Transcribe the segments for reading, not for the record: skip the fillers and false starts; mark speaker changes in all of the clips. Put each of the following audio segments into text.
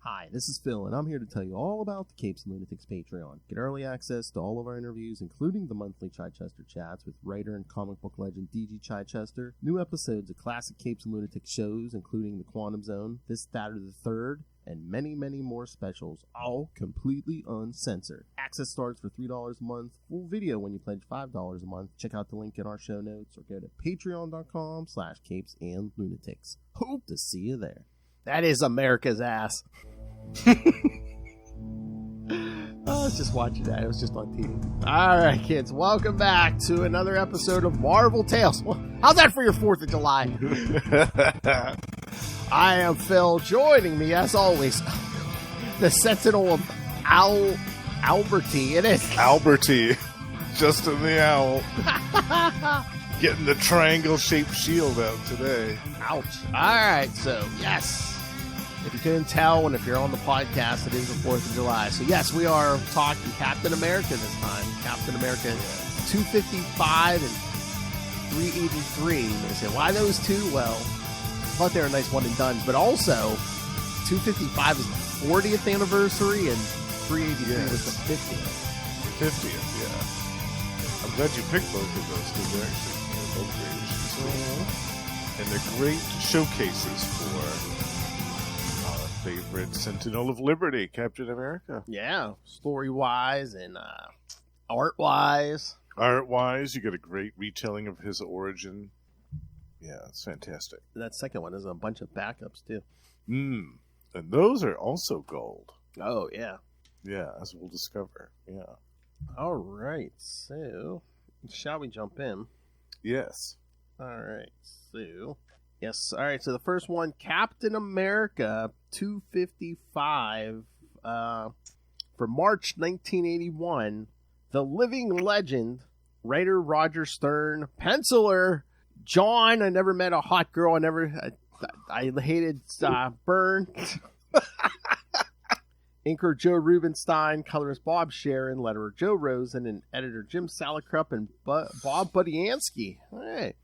Speaker 1: Hi, this is Phil, and I'm here to tell you all about the Capes and Lunatics Patreon. Get early access to all of our interviews, including the monthly Chichester chats with writer and comic book legend D.G. Chichester, new episodes of classic Capes and Lunatics shows, including The Quantum Zone, This, That, or the Third, and many, many more specials, all completely uncensored. Access starts for $3 a month, full video when you pledge $5 a month. Check out the link in our show notes or go to patreon.com/capesandlunatics. Hope to see you there. That is America's ass. I was just watching that. It was just on TV. All right, kids. Welcome back to another episode of Marvel Tales. Well, how's that for your 4th of July? I am Phil. Joining me, as always, the Sentinel of Alberty. It is
Speaker 2: Alberty. Justin the Owl. Getting the triangle-shaped shield out today.
Speaker 1: Ouch. All right, so, yes. If you couldn't tell, and if you're on the podcast, it is the 4th of July. So, yes, we are talking Captain America this time. Captain America 255 and 383. They say, why those two? Well, I thought they were nice one and done. But also, 255 is the 40th anniversary, and 383 was the 50th.
Speaker 2: 50th, yeah. I'm glad you picked both of those, because they're actually both great issues. And they're great showcases for favorite Sentinel of Liberty, Captain America.
Speaker 1: Yeah, story-wise and art-wise.
Speaker 2: Art-wise, you get a great retelling of his origin. Yeah, it's fantastic.
Speaker 1: That second one is a bunch of backups, too.
Speaker 2: And those are also gold.
Speaker 1: Oh, yeah.
Speaker 2: Yeah, as we'll discover. Yeah.
Speaker 1: All right, so shall we jump in?
Speaker 2: Yes.
Speaker 1: All right, so... Yes, all right, so the first one, Captain America 255, for March 1981, the living legend, writer Roger Stern, penciler John, I never met a hot girl, I hated Byrne, inker Joe Rubenstein, colorist Bob Sharon, letterer Joe Rosen, and editor Jim Salicrup, and Bob Budiansky. All right.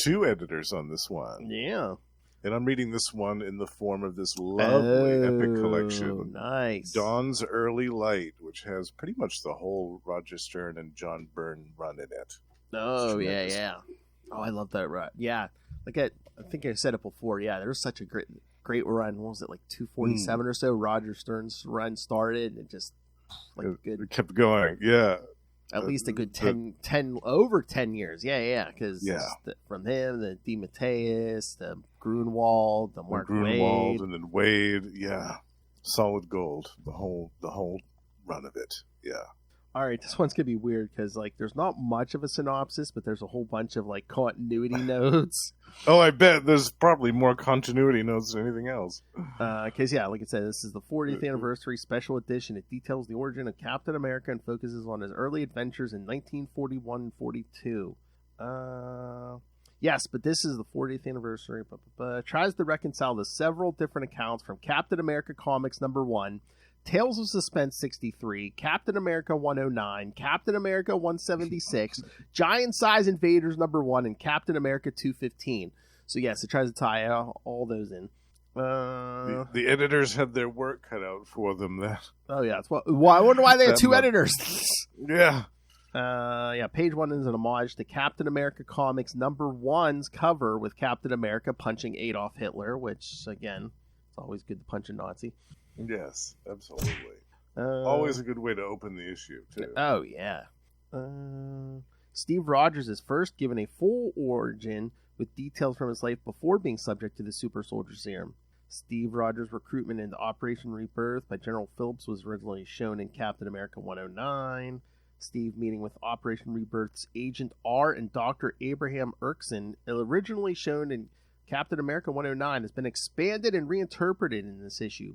Speaker 2: 2 editors on this one.
Speaker 1: Yeah.
Speaker 2: And I'm reading this one in the form of this lovely epic collection.
Speaker 1: Nice.
Speaker 2: Dawn's Early Light, which has pretty much the whole Roger Stern and John Byrne run in it.
Speaker 1: Oh, yeah. Oh, I love that run. Yeah. I think I said it before. Yeah, there was such a great run. What was it, like 247 or so? Roger Stern's run started. It just,
Speaker 2: it kept going. Yeah.
Speaker 1: At least a good 10 over 10 years. Yeah, because from him, the DeMatteis, the Grunwald, the Mark Waid.
Speaker 2: And then Wade, yeah. Solid gold, the whole run of it, yeah.
Speaker 1: All right, this one's going to be weird because, there's not much of a synopsis, but there's a whole bunch of, continuity notes.
Speaker 2: Oh, I bet there's probably more continuity notes than anything else.
Speaker 1: Because, like I said, this is the 40th anniversary special edition. It details the origin of Captain America and focuses on his early adventures in 1941 42. Yes, but this is the 40th anniversary. Tries to reconcile the several different accounts from Captain America Comics #1, Tales of Suspense 63, Captain America 109, Captain America 176, Giant Size Invaders #1, and Captain America 215. So yes, it tries to tie all those in.
Speaker 2: The editors had their work cut out for them.
Speaker 1: Oh yeah, I wonder why they had 2 editors.
Speaker 2: Yeah.
Speaker 1: Page 1 is an homage to Captain America Comics #1's cover with Captain America punching Adolf Hitler, which again, it's always good to punch a Nazi.
Speaker 2: Yes, absolutely. Always a good way to open the issue, too.
Speaker 1: Oh, yeah. Steve Rogers is first given a full origin with details from his life before being subject to the super soldier serum. Steve Rogers' recruitment into Operation Rebirth by General Phillips was originally shown in Captain America 109. Steve meeting with Operation Rebirth's Agent R and Dr. Abraham Erkson, originally shown in Captain America 109, has been expanded and reinterpreted in this issue,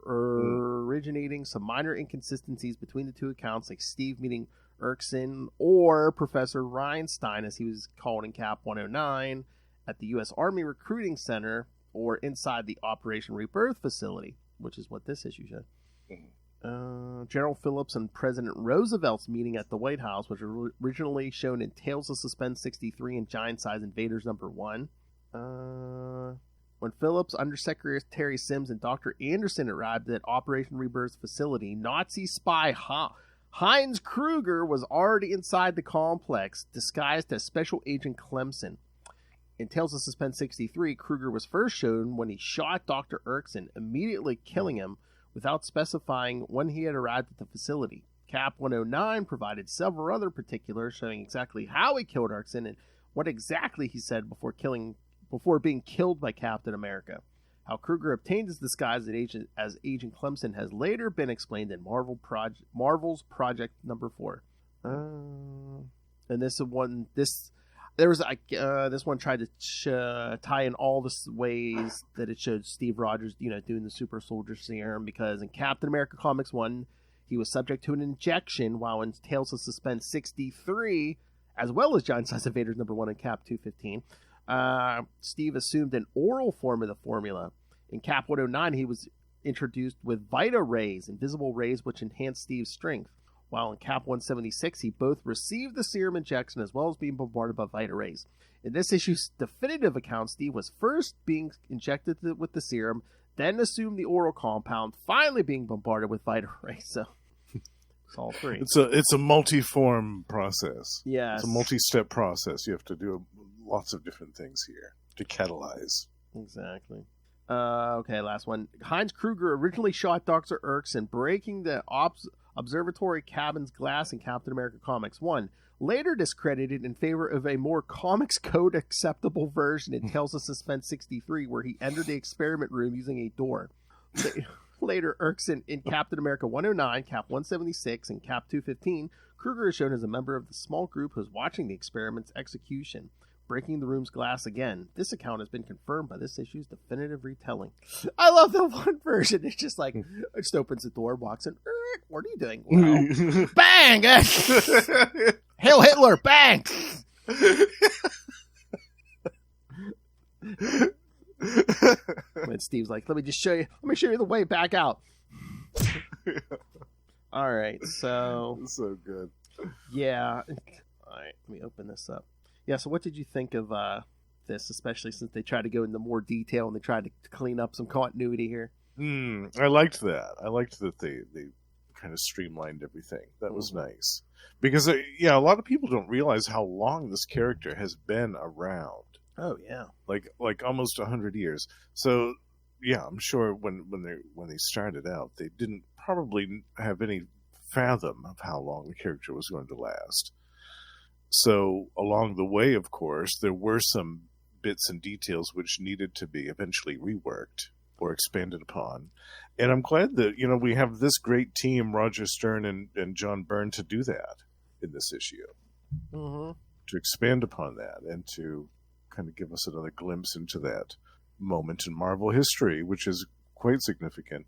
Speaker 1: originating some minor inconsistencies between the 2 accounts, like Steve meeting Erkson or Professor Reinstein, as he was called in Cap 109, at the U.S. Army Recruiting Center or inside the Operation Rebirth facility, which is what this issue showed. General Phillips and President Roosevelt's meeting at the White House, which was originally shown in Tales of Suspense 63 and Giant Size Invaders #1. When Phillips, Undersecretary Sims, and Dr. Anderson arrived at Operation Rebirth's facility, Nazi spy Heinz Kruger was already inside the complex, disguised as Special Agent Clemson. In Tales of Suspense 63, Kruger was first shown when he shot Dr. Erkson, immediately killing him without specifying when he had arrived at the facility. Cap 109 provided several other particulars showing exactly how he killed Erkson and what exactly he said before being killed by Captain America. How Kruger obtained his disguise as Agent Clemson has later been explained in Marvel's Project Number 4. And this one tried to tie in all the ways that it showed Steve Rogers, doing the super soldier serum, because in Captain America Comics 1, he was subject to an injection, while in Tales of Suspense 63, as well as Giant Size Invaders number 1 and Cap 215, Steve assumed an oral form of the formula. In Cap 109, he was introduced with Vita Rays, invisible rays which enhanced Steve's strength. While in Cap 176, he both received the serum injection as well as being bombarded by Vita Rays. In this issue's definitive account, Steve was first being injected with the serum, then assumed the oral compound, finally being bombarded with Vita Rays. So it's all three.
Speaker 2: It's a multi-form process.
Speaker 1: Yes.
Speaker 2: It's a multi-step process. You have to do lots of different things here to catalyze.
Speaker 1: Exactly. Okay, last one. Heinz Kruger originally shot Dr. Erkson, breaking the observatory cabin's glass in Captain America Comics 1. Later discredited in favor of a more Comics Code acceptable version in Tales of Suspense 63, where he entered the experiment room using a door. Later, Erkson in Captain America 109, Cap 176, and Cap 215, Kruger is shown as a member of the small group who is watching the experiment's execution, breaking the room's glass again. This account has been confirmed by this issue's definitive retelling. I love the one version. It's just like, it just opens the door, walks in. What are you doing? Well, bang! Hail Hitler! Bang! When Steve's like, let me show you the way back out. All right, so
Speaker 2: good.
Speaker 1: Yeah. All right, let me open this up. Yeah, so what did you think of this, especially since they tried to go into more detail and they tried to clean up some continuity here?
Speaker 2: I liked that. I liked that they kind of streamlined everything. That was nice. Because, a lot of people don't realize how long this character has been around.
Speaker 1: Oh, yeah.
Speaker 2: Like almost 100 years. So, yeah, I'm sure when they started out, they didn't probably have any fathom of how long the character was going to last. So along the way, of course, there were some bits and details which needed to be eventually reworked or expanded upon. And I'm glad that, we have this great team, Roger Stern and John Byrne, to do that in this issue.
Speaker 1: Mm-hmm.
Speaker 2: To expand upon that and to kind of give us another glimpse into that moment in Marvel history, which is quite significant.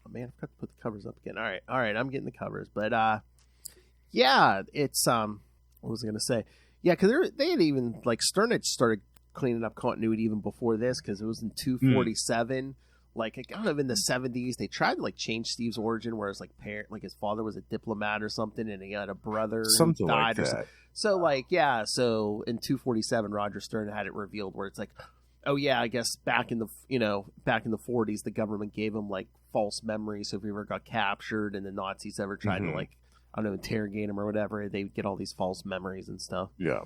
Speaker 1: Oh, man, I've got to put the covers up again. All right, I'm getting the covers. But, yeah, it's... What was I going to say? Yeah, because they had even, Stern had started cleaning up continuity even before this, because it was in 247. Kind of in the 70s, they tried to, change Steve's origin, where it's, his father was a diplomat or something, and he had a brother
Speaker 2: something
Speaker 1: who died.
Speaker 2: Like that.
Speaker 1: So, so in 247, Roger Stern had it revealed where it's oh, yeah, I guess back in the 40s, the government gave him, false memories, so if he ever got captured and the Nazis ever tried to, I don't know, interrogate him or whatever, they would get all these false memories and stuff.
Speaker 2: Yeah.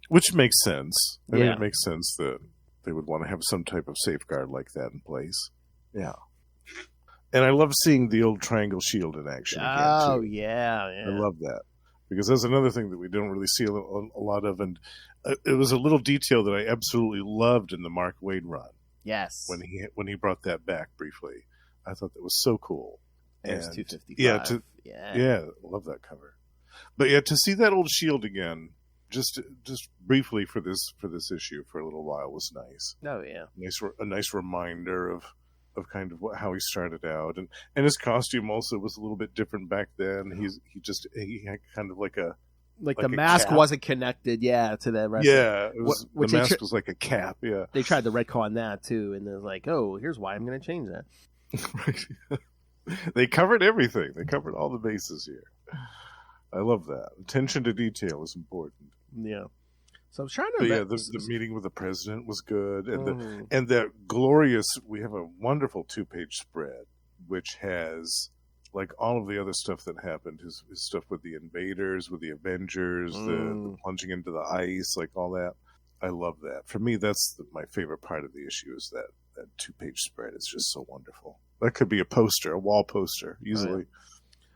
Speaker 2: Which makes sense. I mean, it makes sense that they would want to have some type of safeguard like that in place. Yeah. And I love seeing the old triangle shield in action again, too.
Speaker 1: Oh, yeah.
Speaker 2: I love that. Because that's another thing that we don't really see a lot of. And it was a little detail that I absolutely loved in the Mark Waid run.
Speaker 1: Yes.
Speaker 2: When he brought that back briefly. I thought that was so cool.
Speaker 1: There's 255.
Speaker 2: Yeah, love that cover. But yeah, to see that old shield again, just briefly for this issue for a little while was nice.
Speaker 1: Oh yeah,
Speaker 2: a nice reminder of kind of how he started out, and his costume also was a little bit different back then. He had kind of like
Speaker 1: the mask
Speaker 2: cap.
Speaker 1: Wasn't connected, to the rest.
Speaker 2: Yeah, the mask was like a cap. Yeah,
Speaker 1: they tried to retcon that too, and they're like, oh, here's why I'm going to change that.
Speaker 2: Right. They covered everything. They covered all the bases here. I love that. Attention to detail is important.
Speaker 1: Yeah. So I was trying to.
Speaker 2: But yeah, the meeting with the president was good, and that glorious. We have a wonderful 2-page spread, which has like all of the other stuff that happened. His stuff with the invaders, with the Avengers, the plunging into the ice, like all that. I love that. For me, that's my favorite part of the issue. Is that 2-page spread. It's just so wonderful. That could be a poster, a wall poster, easily.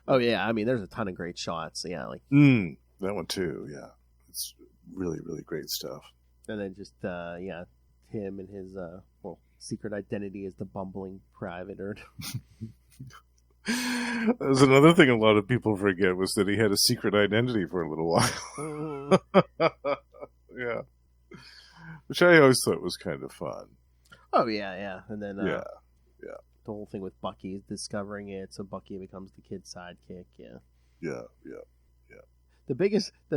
Speaker 1: Oh yeah, I mean, there's a ton of great shots. Yeah, like
Speaker 2: that one too. Yeah, it's really, really great stuff.
Speaker 1: And then just him and his secret identity as the bumbling private.
Speaker 2: There's another thing a lot of people forget was that he had a secret identity for a little while. Yeah, which I always thought was kind of fun.
Speaker 1: Oh yeah, and then the whole thing with Bucky discovering it, so Bucky becomes the kid's sidekick.
Speaker 2: Yeah.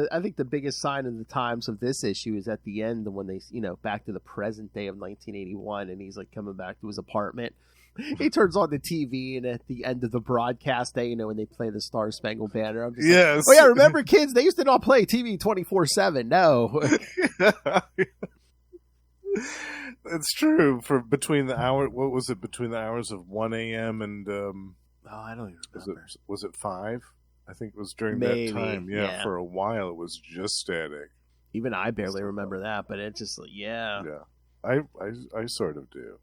Speaker 1: I think the biggest sign of the times of this issue is at the end when they, back to the present day of 1981, and he's like coming back to his apartment. He turns on the TV, and at the end of the broadcast day, when they play the Star Spangled Banner, I'm just like, oh yeah, remember kids? They used to not play TV 24/7. No.
Speaker 2: It's true. For between the hour, what was it? Between the hours of 1 a.m. and
Speaker 1: I don't even remember.
Speaker 2: Was it 5? I think it was during
Speaker 1: Maybe,
Speaker 2: that time. Yeah, for a while it was just static.
Speaker 1: Even I barely remember that, but it's just like, yeah.
Speaker 2: I sort of do.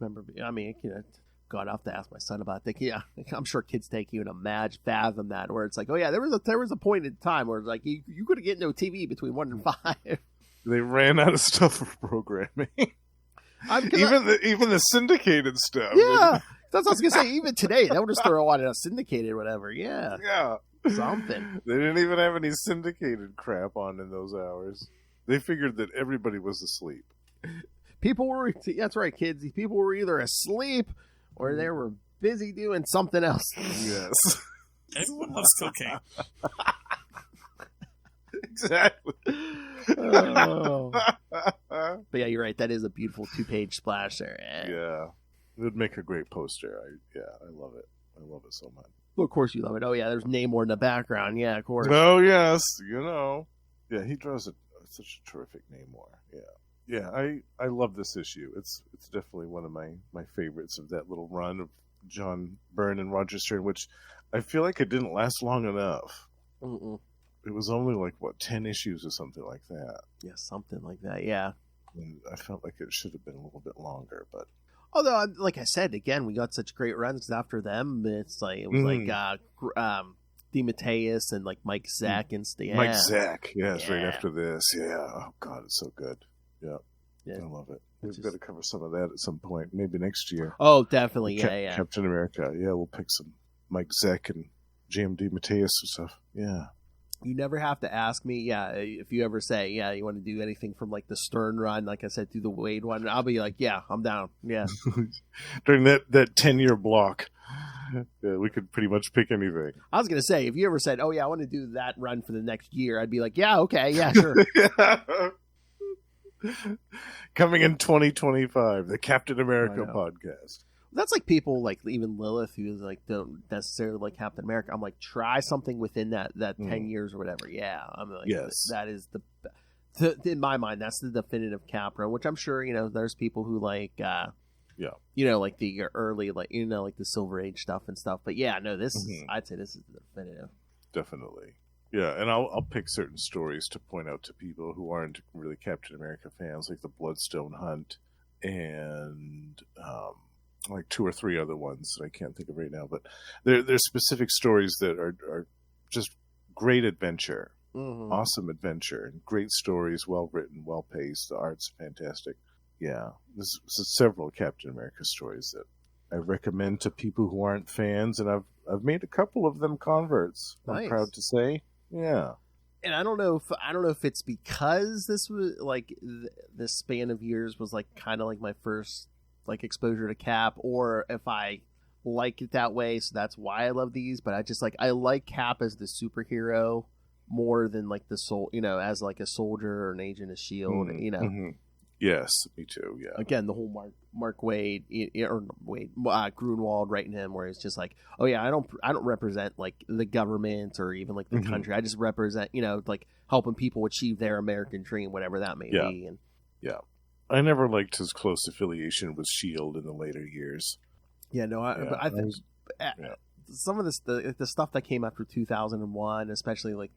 Speaker 1: Remember? I mean, God, I have to ask my son about that. Yeah, I'm sure kids take you and fathom that, where it's like, oh yeah, there was a point in time where it's like you couldn't get no TV between 1 and 5.
Speaker 2: They ran out of stuff for programming. Even the syndicated stuff.
Speaker 1: Yeah, that's what I was gonna say. Even today, they would just throw on a syndicated, whatever. Yeah, something.
Speaker 2: They didn't even have any syndicated crap on in those hours. They figured that everybody was asleep.
Speaker 1: That's right, kids. These people were either asleep or they were busy doing something else.
Speaker 2: Yes.
Speaker 3: Everyone loves cocaine.
Speaker 2: Exactly.
Speaker 1: But yeah, you're right. That is a beautiful 2-page splash there.
Speaker 2: Yeah. It would make a great poster. I love it. I love it so much.
Speaker 1: Well, of course you love it. Oh yeah, there's Namor in the background. Yeah, of course.
Speaker 2: Oh yes, Yeah, he draws such a terrific Namor. Yeah, I love this issue. It's definitely one of my favorites of that little run of John Byrne and Roger Stern, which I feel like it didn't last long enough. It was only 10 issues or something like that.
Speaker 1: Yeah, something like that. Yeah.
Speaker 2: And I felt like it should have been a little bit longer, but
Speaker 1: although, like I said, again, we got such great runs after them. It was DeMatteis and Mike Zack and
Speaker 2: Mike Zack, yes, right after this. Yeah. Oh God, it's so good. Yeah. I love it. We've got to cover some of that at some point, maybe next year.
Speaker 1: Oh, definitely. Yeah.
Speaker 2: Captain America. Yeah, we'll pick some Mike Zack and JMD Matteis and stuff. Yeah.
Speaker 1: You never have to ask me, if you ever say, you want to do anything from the Stern run, like I said, through the Wade one, I'll be like, yeah, I'm down. Yeah.
Speaker 2: During that 10-year block, we could pretty much pick anything.
Speaker 1: I was going to say, if you ever said, oh yeah, I want to do that run for the next year, I'd be like, yeah, okay, yeah, sure.
Speaker 2: Coming in 2025, the Captain America podcast.
Speaker 1: That's people even Lilith, who don't necessarily like Captain America. I'm try something within that 10 years or whatever. Yeah, I'm
Speaker 2: yes,
Speaker 1: that is in my mind, that's the definitive Capra. Which I'm sure there's people who the early the Silver Age stuff and stuff. But yeah, no, this is, I'd say this is the definitive.
Speaker 2: Definitely. Yeah, and I'll pick certain stories to point out to people who aren't really Captain America fans, like the Bloodstone Hunt and 2 or 3 other ones that I can't think of right now. But there's specific stories that are just great adventure, awesome adventure, and great stories, well written, well paced. The art's fantastic. Yeah, there's several Captain America stories that I recommend to people who aren't fans, and I've made a couple of them converts.
Speaker 1: Nice.
Speaker 2: I'm proud to say. Yeah.
Speaker 1: And I don't know if it's because this was this span of years was kind of my first exposure to Cap, or if I like it that way, so that's why I love these. But I just I like Cap as the superhero more than the soul, as a soldier or an agent of S.H.I.E.L.D.
Speaker 2: Yes, me too. Yeah.
Speaker 1: Again, the whole Mark Wade Grunwald writing him, where it's just like, oh yeah, I don't represent like the government or even like the country. I just represent, like helping people achieve their American dream, whatever that may be. And
Speaker 2: yeah, I never liked his close affiliation with S.H.I.E.L.D. in the later years.
Speaker 1: Yeah, no, but I think some of the stuff that came after 2001, especially like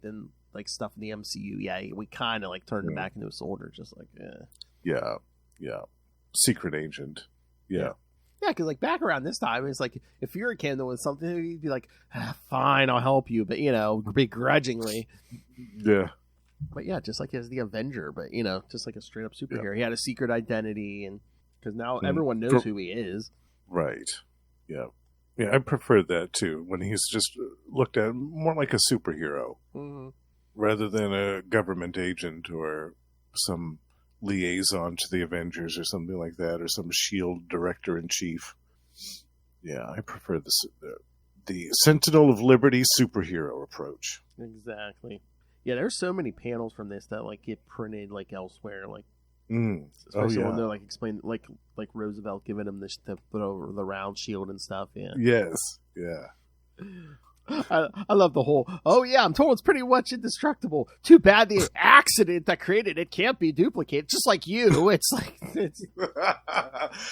Speaker 1: then stuff in the MCU, yeah, we kind of like turned it back into a soldier, just like
Speaker 2: yeah, secret agent, yeah,
Speaker 1: because like back around this time, it's like if you're a kid that was something, you'd be like, fine, I'll help you, but begrudgingly,
Speaker 2: yeah.
Speaker 1: But yeah, just like as the Avenger, but just like a straight up superhero, he had a secret identity, and because now everyone knows who he is.
Speaker 2: Right. Yeah. Yeah, I prefer that too, when he's just looked at more like a superhero rather than a government agent or some liaison to the Avengers or something like that, or some S.H.I.E.L.D. director-in-chief. Yeah, I prefer the Sentinel of Liberty superhero approach.
Speaker 1: Exactly. Yeah, there's so many panels from this that like get printed like elsewhere, like especially when they're like explaining like Roosevelt giving him the throw the round shield and stuff. Yeah.
Speaker 2: Yes. Yeah.
Speaker 1: I love the whole. Oh yeah, I'm told it's pretty much indestructible. Too bad the accident that created it can't be duplicated. Just like you, it's like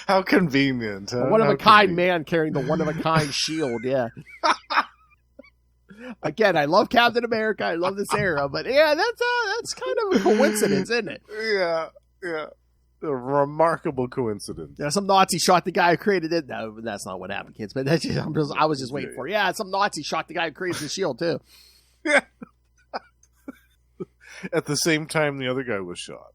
Speaker 2: how convenient. Huh?
Speaker 1: A one of a kind man carrying the one of a kind shield. Yeah. Again, I love Captain America. I love this era, but yeah, that's kind of a coincidence, isn't it?
Speaker 2: Yeah. A remarkable coincidence.
Speaker 1: Yeah, some Nazi shot the guy who created it. No, that's not what happened, kids. But I was just waiting for it. Yeah, some Nazi shot the guy who created the shield too.
Speaker 2: Yeah. At the same time, the other guy was shot.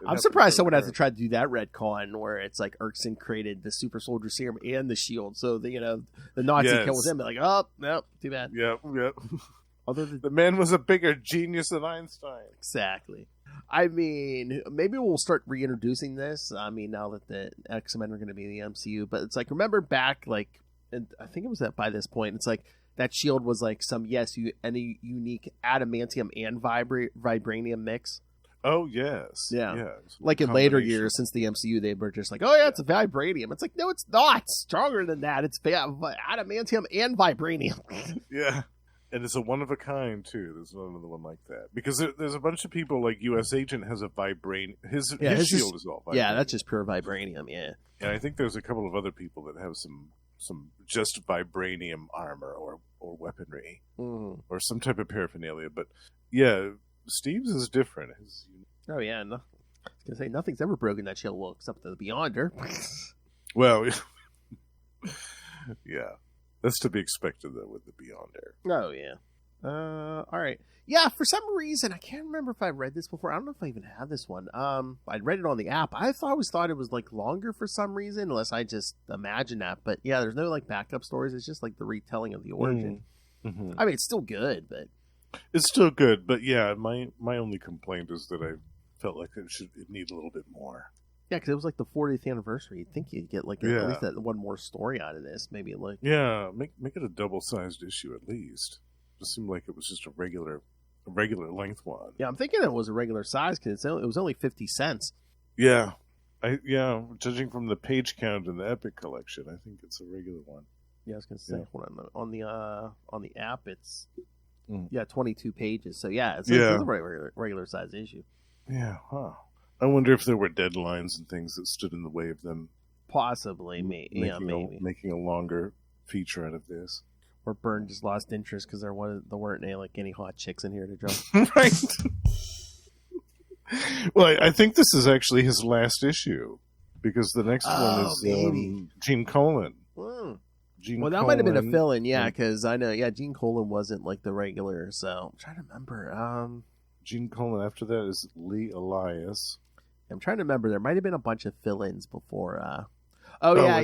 Speaker 1: I'm surprised someone has to try to do that retcon where it's like Erskine created the super soldier serum and the shield, so the Nazi kills him. Like, oh no, too bad.
Speaker 2: Yep. The man was a bigger genius than Einstein.
Speaker 1: Exactly. I mean, maybe we'll start reintroducing this. I mean, now that the X-Men are going to be in the MCU, but it's like, remember back, like, and I think it was by this point, it's like that shield was like any unique adamantium and vibranium mix.
Speaker 2: Oh, yes.
Speaker 1: Yeah. Like in later years, since the MCU, they were just like, oh, yeah, it's a vibranium. It's like, no, it's not. It's stronger than that. It's adamantium and vibranium.
Speaker 2: Yeah. And it's a one of a kind, too. There's another one like that. Because there's a bunch of people, like U.S. Agent has a vibranium. His shield is all vibranium.
Speaker 1: Yeah, that's just pure vibranium, yeah.
Speaker 2: And I think there's a couple of other people that have some just vibranium armor or weaponry. Or some type of paraphernalia. But, yeah, Steve's is different.
Speaker 1: Oh, yeah. No, I was going to say, nothing's ever broken that shield, well, except the Beyonder.
Speaker 2: Well, yeah. That's to be expected, though, with the Beyonder.
Speaker 1: Oh, yeah. All right. Yeah, for some reason, I can't remember if I read this before. I don't know if I even have this one. I read it on the app. I always thought it was, like, longer for some reason, unless I just imagined that. But, yeah, there's no, like, backup stories. It's just, like, the retelling of the origin. Mm-hmm. I mean, it's still good, but...
Speaker 2: It's still good, but, yeah, my only complaint is that I felt like it need a little bit more.
Speaker 1: Yeah, because it was like the 40th anniversary. You'd think you'd get like at least that one more story out of this. Maybe like
Speaker 2: make it a double-sized issue at least. It seemed like it was just a regular length one.
Speaker 1: Yeah, I'm thinking it was a regular size because it was only 50 cents.
Speaker 2: Yeah, judging from the page count in the Epic collection, I think it's a regular one.
Speaker 1: Yeah, I was gonna say on the app it's 22 pages. So yeah, it's a regular size issue.
Speaker 2: Yeah, huh. I wonder if there were deadlines and things that stood in the way of them.
Speaker 1: Possibly, maybe.
Speaker 2: Making a longer feature out of this.
Speaker 1: Or Byrne just lost interest because there weren't any hot chicks in here to draw.
Speaker 2: Right. Well, I think this is actually his last issue because the next one is Gene Colan.
Speaker 1: Well, that might have been a fill-in, because I know, Gene Colan wasn't like the regular, so I'm trying to remember.
Speaker 2: Gene Colan after that is Lee Elias.
Speaker 1: I'm trying to remember. There might have been a bunch of fill-ins before. Because I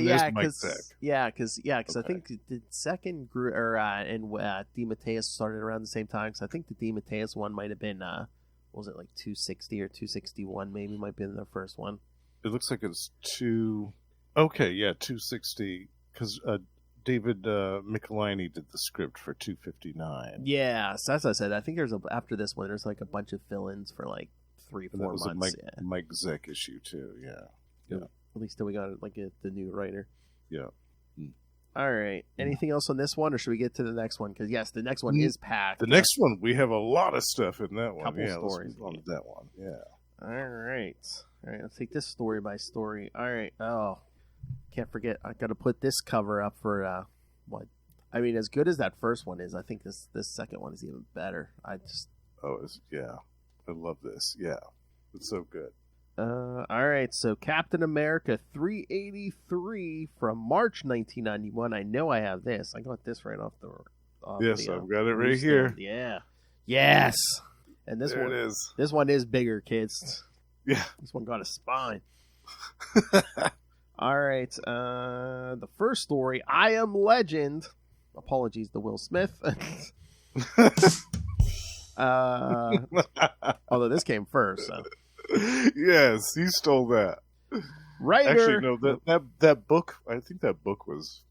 Speaker 1: think the second group and DeMatteis started around the same time. Because I think the DeMatteis one might have been was it like 260 or 261? Maybe might have been the first one.
Speaker 2: It looks like it's 260 because David Michelini did the script for 259.
Speaker 1: Yeah, so as I said, I think after this one, there's like a bunch of fill-ins for like 3-4
Speaker 2: And that was
Speaker 1: months.
Speaker 2: a Mike Zeck issue too. Yeah.
Speaker 1: At least till we got the new writer.
Speaker 2: Yeah.
Speaker 1: All right. Anything else on this one, or should we get to the next one? Because yes, the next one is packed.
Speaker 2: The next one, we have a lot of stuff in that one.
Speaker 1: Couple
Speaker 2: Yeah,
Speaker 1: stories.
Speaker 2: let's move on to that one. Yeah.
Speaker 1: All right. Let's take this story by story. All right. Oh, can't forget. I got to put this cover up for what? I mean, as good as that first one is, I think this second one is even better. I love this. Yeah, it's so good. All right. So Captain America 383 from March 1991. I know I have this. I got this right off the.
Speaker 2: Yes, I've got it right here.
Speaker 1: Yeah. Yes. And this
Speaker 2: there
Speaker 1: one
Speaker 2: it is.
Speaker 1: This one is bigger, kids.
Speaker 2: Yeah.
Speaker 1: This one got a spine. All right. The first story, I Am Legend. Apologies to Will Smith. Although this came first. So.
Speaker 2: Yes, he stole that.
Speaker 1: Writer.
Speaker 2: Actually, no, that book, I think that book was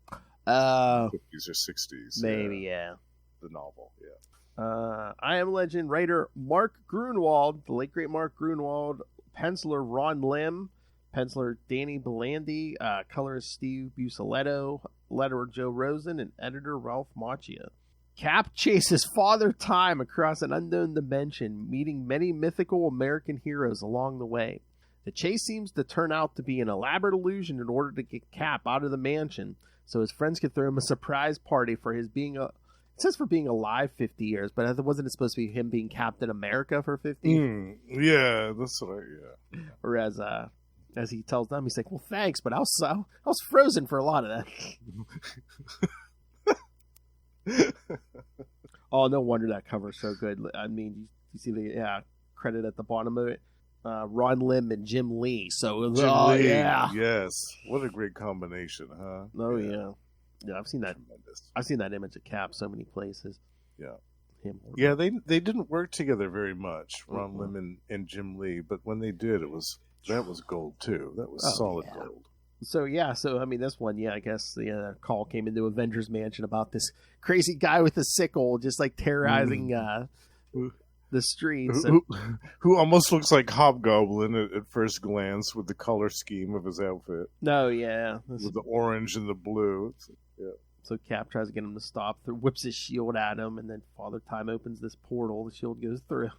Speaker 2: 50s or 60s.
Speaker 1: Maybe, yeah.
Speaker 2: The novel, yeah.
Speaker 1: I Am Legend writer Mark Grunwald, the late great Mark Grunwald, penciler Ron Lim, penciler Danny Belandi, colorist Steve Busaletto, letterer Joe Rosen, and editor Ralph Macchia. Cap chases Father Time across an unknown dimension, meeting many mythical American heroes along the way. The chase seems to turn out to be an elaborate illusion in order to get Cap out of the mansion, so his friends could throw him a surprise party for his being it says for being alive 50 years, but wasn't it supposed to be him being Captain America for 50?
Speaker 2: Yeah, that's right, yeah.
Speaker 1: Or as he tells them, he's like, well, thanks, but I was frozen for a lot of that. Oh, no wonder that cover's so good. I mean, you see the credit at the bottom of it. Ron Lim and Jim Lee. So
Speaker 2: Jim Lee,
Speaker 1: yeah.
Speaker 2: Yes. What a great combination, huh?
Speaker 1: Oh, yeah. Yeah, I've seen that.
Speaker 2: Tremendous.
Speaker 1: I've seen that image of Cap so many places.
Speaker 2: Yeah.
Speaker 1: Him.
Speaker 2: Yeah, they didn't work together very much, Ron Lim and Jim Lee, but when they did, that was gold too. That was solid gold.
Speaker 1: So I mean, this one, I guess the call came into Avengers Mansion about this crazy guy with a sickle, just like terrorizing the streets.
Speaker 2: Who almost looks like Hobgoblin at first glance with the color scheme of his outfit.
Speaker 1: No, yeah,
Speaker 2: with the orange and the blue. Yeah.
Speaker 1: So Cap tries to get him to stop, whips his shield at him, and then Father Time opens this portal. The shield goes through.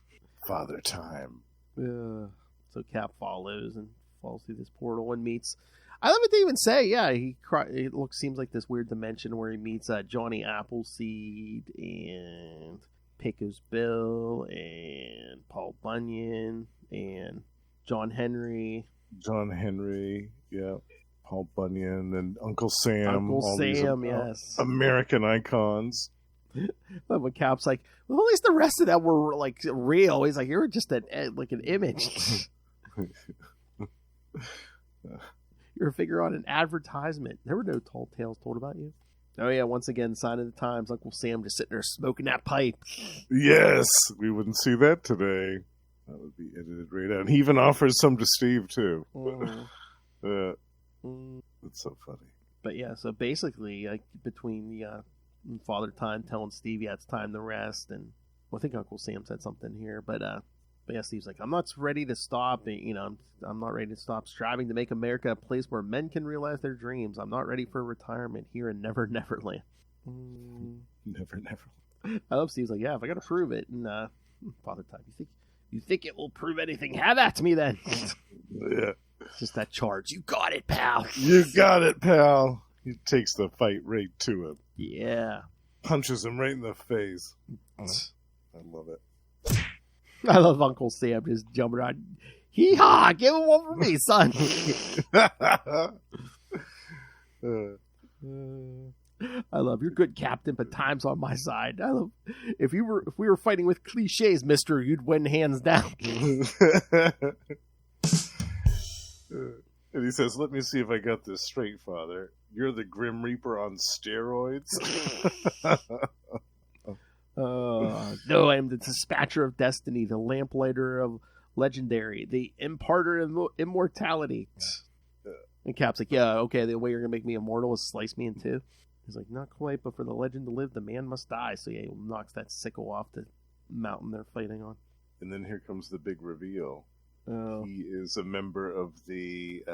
Speaker 2: Father Time.
Speaker 1: So Cap follows through this portal and meets. I love what they even say. Yeah, it seems like this weird dimension where he meets Johnny Appleseed and Pecos Bill and Paul Bunyan and John Henry.
Speaker 2: Yeah. Paul Bunyan and Uncle Sam.
Speaker 1: Uncle Sam, yes.
Speaker 2: American icons.
Speaker 1: But when Cap's like, well, at least the rest of that were like real. He's like, you're just an image. You're a figure on an advertisement. There were no tall tales told about you. Oh yeah, once again, sign of the times. Uncle Sam just sitting there smoking that pipe.
Speaker 2: Yes, we wouldn't see that today. That would be edited right out. And he even offers some to Steve too. It's so funny. But
Speaker 1: yeah, so basically, like between the Father Time telling Steve, it's time to rest, and I think Uncle Sam said something here, but yeah, Steve's like, I'm not ready to stop. I'm not ready to stop striving to make America a place where men can realize their dreams. I'm not ready for retirement here in Never Neverland.
Speaker 2: Never Neverland.
Speaker 1: I love Steve's like, yeah, if I got to prove it, and Father Time, you think it will prove anything? Have that to me then.
Speaker 2: Yeah.
Speaker 1: Just that charge. You got it, pal.
Speaker 2: You got it, pal. He takes the fight right to him.
Speaker 1: Yeah.
Speaker 2: Punches him right in the face. I love it.
Speaker 1: I love Uncle Sam just jumping around. Hee-haw! Give him one for me, son. I love you're good, Captain, but time's on my side. I love if we were fighting with cliches, Mister, you'd win hands down.
Speaker 2: And he says, "Let me see if I got this straight, Father. You're the Grim Reaper on steroids."
Speaker 1: No, I am the dispatcher of destiny, the lamplighter of legendary, the imparter of immortality. And Cap's like, yeah, okay, the way you're going to make me immortal is slice me in two. He's like, not quite, but for the legend to live, the man must die. So yeah, he knocks that sickle off the mountain they're fighting on.
Speaker 2: And then here comes the big reveal.
Speaker 1: Oh.
Speaker 2: He is a member of the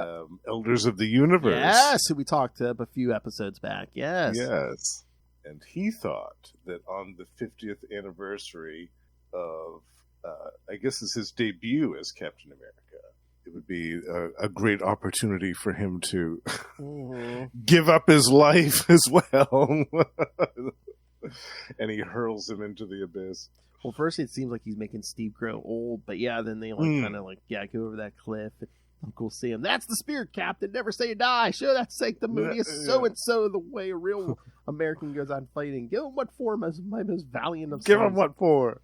Speaker 2: Elders of the Universe.
Speaker 1: Yes, who we talked to a few episodes back. Yes.
Speaker 2: Yes. And he thought that on the 50th anniversary of, I guess it's his debut as Captain America, it would be a great opportunity for him to give up his life as well. And he hurls him into the abyss.
Speaker 1: Well, first it seems like he's making Steve grow old, but yeah, then they kind of go over that cliff. And Uncle Sam, that's the spirit, Captain. Never say die. Show that sanctimonious so-and-so the way a real American goes on fighting. Give him what for, my most valiant of sons.
Speaker 2: Give him what for.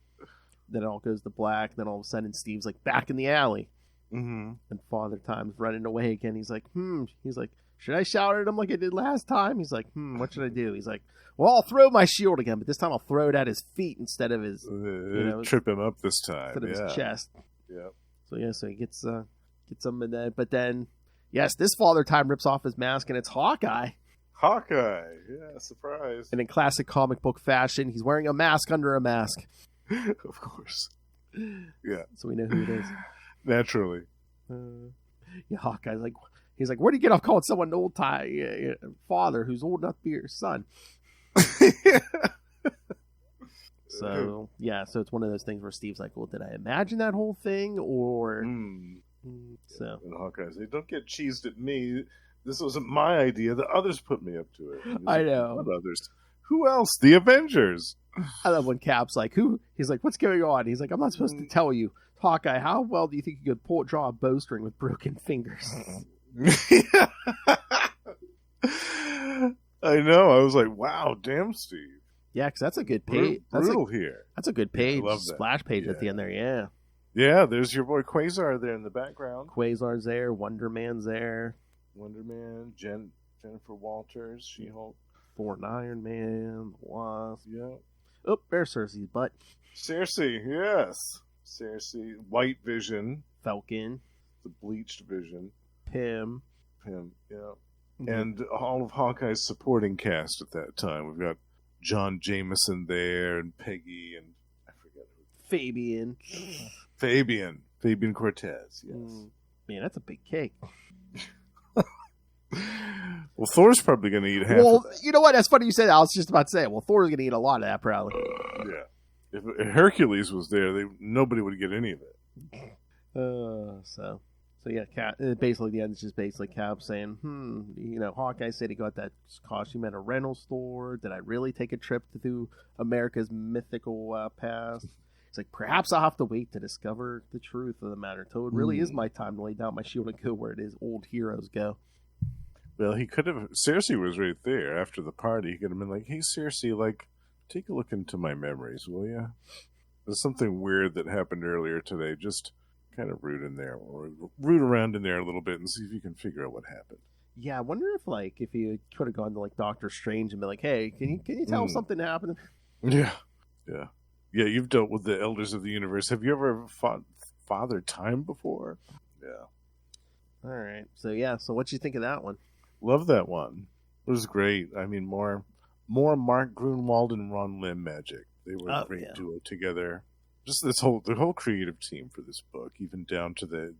Speaker 1: Then it all goes to black. Then all of a sudden Steve's like back in the alley.
Speaker 2: Mm-hmm.
Speaker 1: And Father Time's running away again. He's like, He's like, should I shout at him like I did last time? He's like, what should I do? He's like, well, I'll throw my shield again, but this time I'll throw it at his feet instead of his,
Speaker 2: trip him up this time.
Speaker 1: Instead of his chest.
Speaker 2: Yeah.
Speaker 1: So he gets some of that. But then, yes, this Father Time rips off his mask, and it's Hawkeye.
Speaker 2: Hawkeye, yeah, surprise.
Speaker 1: And in classic comic book fashion, he's wearing a mask under a mask.
Speaker 2: Of course. Yeah.
Speaker 1: So we know who it is.
Speaker 2: Naturally.
Speaker 1: Yeah, Hawkeye's like, he's like, where do you get off calling someone an old father who's old enough to be your son? So it's one of those things where Steve's like, well, did I imagine that whole thing, or so?
Speaker 2: And Hawkeye says, don't get cheesed at me. This wasn't my idea. The others put me up to it.
Speaker 1: I know.
Speaker 2: What others? Who else? The Avengers.
Speaker 1: I love when Cap's like, who? He's like, what's going on? He's like, I'm not supposed to tell you. Hawkeye, how well do you think you could draw a bowstring with broken fingers?
Speaker 2: I know. I was like, wow, damn, Steve.
Speaker 1: Yeah, because that's a good page.
Speaker 2: Brutal here.
Speaker 1: That's a good page.
Speaker 2: I love that.
Speaker 1: Splash page at the end there, yeah.
Speaker 2: Yeah, there's your boy Quasar there in the background.
Speaker 1: Quasar's there. Wonder Man's there.
Speaker 2: Wonder Man, Jennifer Walters, She-Hulk.
Speaker 1: Thor and Iron Man, Wasp.
Speaker 2: Yeah.
Speaker 1: Oh, there's Cersei's butt.
Speaker 2: Cersei, yes. Cersei, White Vision.
Speaker 1: Falcon.
Speaker 2: The bleached Vision.
Speaker 1: Pym,
Speaker 2: yeah. Mm-hmm. And all of Hawkeye's supporting cast at that time. We've got John Jameson there, and Peggy, and I forget who. Fabian Cortez, yes.
Speaker 1: Man, that's a big cake.
Speaker 2: Well, Thor's probably going to eat half of that.
Speaker 1: You know what? That's funny you said that. I was just about to say, well, Thor's going to eat a lot of that, probably.
Speaker 2: Yeah. If Hercules was there, nobody would get any of it.
Speaker 1: So yeah, Cap, basically the end is just basically Cap saying, Hawkeye said he got that costume at a rental store. Did I really take a trip through America's mythical past? It's like, perhaps I'll have to wait to discover the truth of the matter till it really is my time to lay down my shield and go where it is old heroes go.
Speaker 2: Well, he could have. Cersei was right there after the party. He could have been like, "Hey, Cersei, take a look into my memories, will you? There's something weird that happened earlier today. Just kind of root around in there a little bit and see if you can figure out what happened."
Speaker 1: Yeah, I wonder if you could have gone to Doctor Strange and be like, "Hey, can you tell something happened?"
Speaker 2: Yeah. You've dealt with the Elders of the Universe. Have you ever fought Father Time before? Yeah.
Speaker 1: All right. So what'd you think of that one?
Speaker 2: Love that one. It was great. I mean, more Mark Grunwald and Ron Lim magic. They were a great duo together. Just the whole creative team for this book, even down to the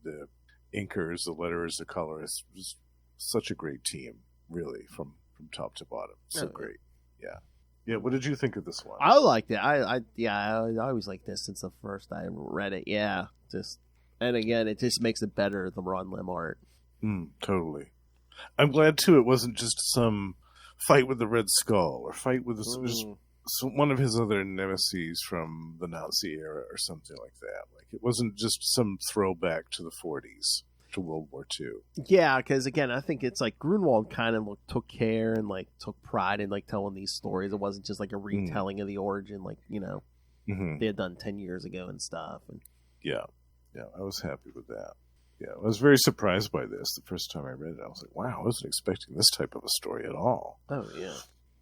Speaker 2: inkers, the letterers, the colorists, was such a great team, really, from top to bottom. So great. Yeah. What did you think of this one?
Speaker 1: I liked it. I always liked this since the first I read it. Yeah, and again, it just makes it better, the Ron Lim art.
Speaker 2: Totally. I'm glad too. It wasn't just some fight with the Red Skull or fight with one of his other nemesis from the Nazi era or something like that. It wasn't just some throwback to the 40s, to World War II. Yeah,
Speaker 1: because again, I think it's Grunwald kind of took care and took pride in telling these stories. It wasn't just a retelling of the origin, they had done 10 years ago and stuff. And
Speaker 2: yeah, I was happy with that. Yeah, I was very surprised by this the first time I read it. I was like, wow, I wasn't expecting this type of a story at all.
Speaker 1: Oh, yeah.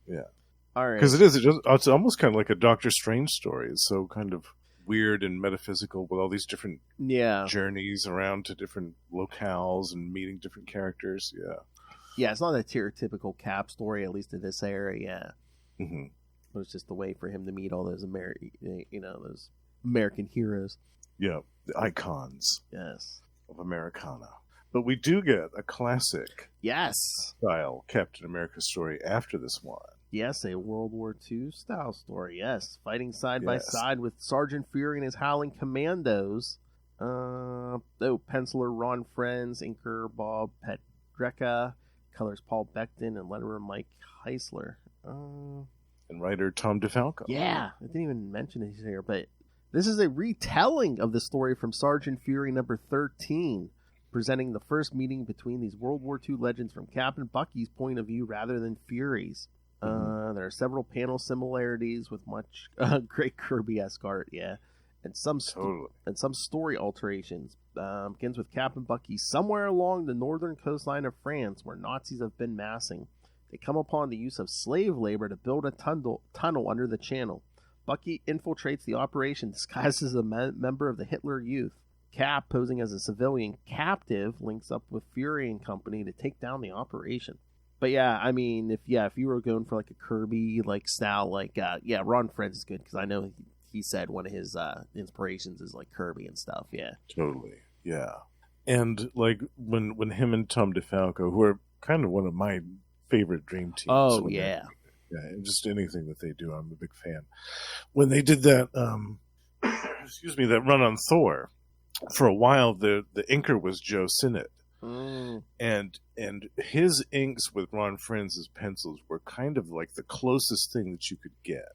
Speaker 2: Yeah.
Speaker 1: All right.
Speaker 2: Because it's almost kind of like a Doctor Strange story. It's so kind of weird and metaphysical with all these different journeys around to different locales and meeting different characters. Yeah.
Speaker 1: Yeah, it's not a stereotypical Cap story, at least in this era, yeah.
Speaker 2: Mm-hmm.
Speaker 1: But it's just the way for him to meet all those those American heroes.
Speaker 2: Yeah, the icons
Speaker 1: Yes.
Speaker 2: of Americana. But we do get a classic
Speaker 1: Yes.
Speaker 2: style Captain America story after this one.
Speaker 1: Yes, a World War II style story. Yes, fighting side by
Speaker 2: Yes.
Speaker 1: side with Sergeant Fury and his Howling Commandos. Penciler Ron Frenz, inker Bob Petreka, colors Paul Beckton, and letterer Mike Heisler.
Speaker 2: And writer Tom DeFalco.
Speaker 1: Yeah, I didn't even mention it here, but this is a retelling of the story from Sergeant Fury number 13, presenting the first meeting between these World War II legends from Captain Bucky's point of view rather than Fury's. There are several panel similarities with much great Kirby-esque art, yeah, and some story alterations. Begins with Captain Bucky somewhere along the northern coastline of France, where Nazis have been massing. They come upon the use of slave labor to build a tunnel under the channel. Bucky infiltrates the operation disguised as a member of the Hitler Youth. Cap, posing as a civilian captive, links up with Fury and company to take down the operation. But yeah, I mean, if you were going for like a Kirby like style, like Ron Frenz is good because I know he said one of his inspirations is like Kirby and stuff. Yeah,
Speaker 2: totally. Yeah, and like when him and Tom DeFalco, who are kind of one of my favorite dream teams.
Speaker 1: Oh yeah,
Speaker 2: and just anything that they do, I'm a big fan. When they did that, that run on Thor, for a while the inker was Joe Sinnott. And his inks with Ron Frenz's pencils were kind of like the closest thing that you could get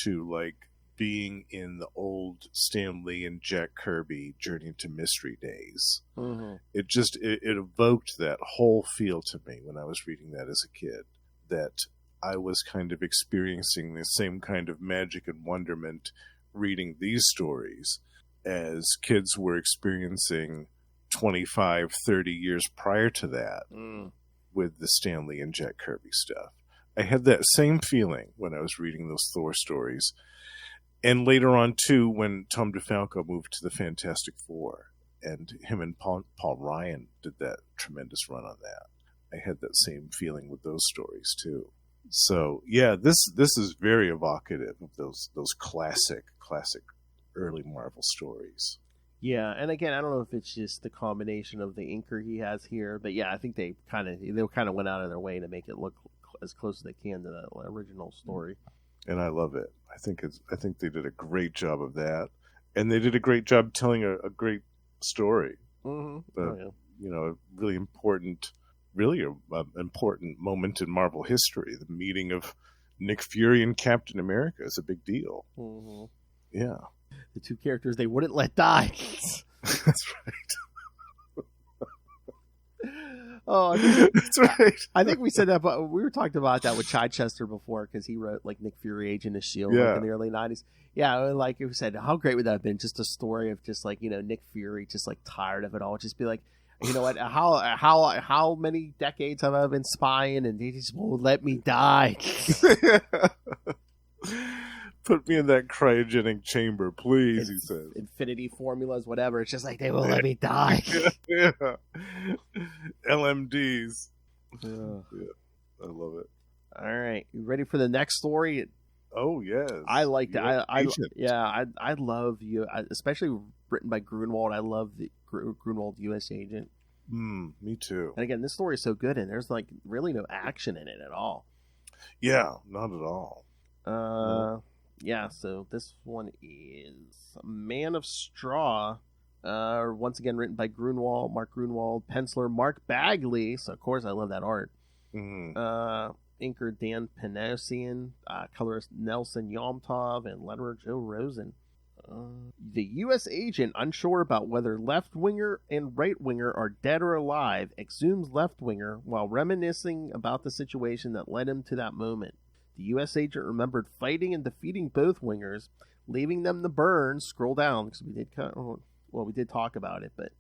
Speaker 2: to like being in the old Stan Lee and Jack Kirby Journey to Mystery days. It evoked that whole feel to me when I was reading that as a kid, that I was kind of experiencing the same kind of magic and wonderment reading these stories as kids were experiencing 25, 30 years prior to that with the Stan Lee and Jack Kirby stuff. I had that same feeling when I was reading those Thor stories. And later on, too, when Tom DeFalco moved to the Fantastic Four, and him and Paul Ryan did that tremendous run on that, I had that same feeling with those stories, too. So, yeah, this is very evocative of those classic early Marvel stories.
Speaker 1: Yeah, and again, I don't know if it's just the combination of the inker he has here, but yeah, I think they kind of went out of their way to make it look as close as they can to the original story. And
Speaker 2: I love it. I think they did a great job of that, and they did a great job telling a great story. A really important moment in Marvel history. The meeting of Nick Fury and Captain America is a big deal. Yeah.
Speaker 1: The two characters they wouldn't let die.
Speaker 2: That's right.
Speaker 1: That's right. I think we said that, but we were talking about that with Chichester before because he wrote like Nick Fury, Agent of S.H.I.E.L.D. like, in the early 90s. Yeah, like we said, how great would that have been? Just a story of just like, Nick Fury just like tired of it all. Just be like, you know what? How many decades have I been spying and they just won't let me die?
Speaker 2: Put me in that cryogenic chamber, please, he says.
Speaker 1: Infinity formulas, whatever. It's just like, they won't let me die.
Speaker 2: Yeah. LMDs. Yeah. I love it.
Speaker 1: All right. You ready for the next story?
Speaker 2: Oh, yes.
Speaker 1: I like that. I love you, especially written by Grunwald. I love the Grunwald U.S. Agent.
Speaker 2: Me too.
Speaker 1: And again, this story is so good, and there's like really no action in it at all.
Speaker 2: Yeah, not at all.
Speaker 1: Yeah, so this one is Man of Straw. Once again, written by Mark Grunwald, penciler Mark Bagley. So, of course, I love that art. Inker Dan Panosian, colorist Nelson Yomtov, and letterer Joe Rosen. The U.S. agent, unsure about whether left-winger and right-winger are dead or alive, exhumes left-winger while reminiscing about the situation that led him to that moment. The U.S. agent remembered fighting and defeating both wingers, leaving them to burn. Scroll down because we did talk about it, but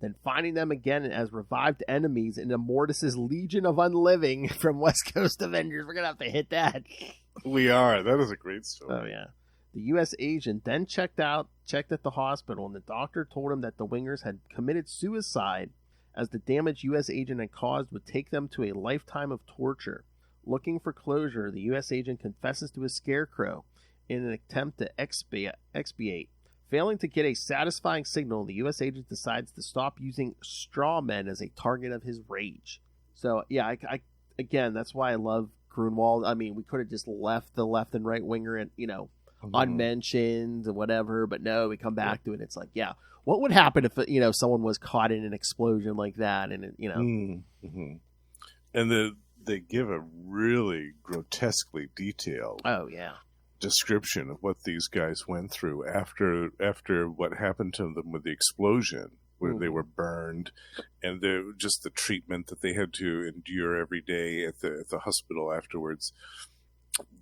Speaker 1: then finding them again as revived enemies in Immortus's Legion of Unliving from West Coast Avengers. We're gonna have to hit that.
Speaker 2: We are. That is a great story.
Speaker 1: Oh yeah. The U.S. agent then checked at the hospital, and the doctor told him that the wingers had committed suicide, as the damage U.S. agent had caused would take them to a lifetime of torture. Looking for closure, the U.S. agent confesses to a scarecrow in an attempt to expiate, Failing to get a satisfying signal, the U.S. agent decides to stop using straw men as a target of his rage. So, yeah, I again, that's why I love Grunwald. I mean, we could have just left the left and right winger and, unmentioned or whatever, but no, we come back to it. It's like, yeah, what would happen if, someone was caught in an explosion like that? And,
Speaker 2: Mm-hmm. And they give a really grotesquely detailed description of what these guys went through after what happened to them with the explosion, where they were burned, and just the treatment that they had to endure every day at the hospital afterwards.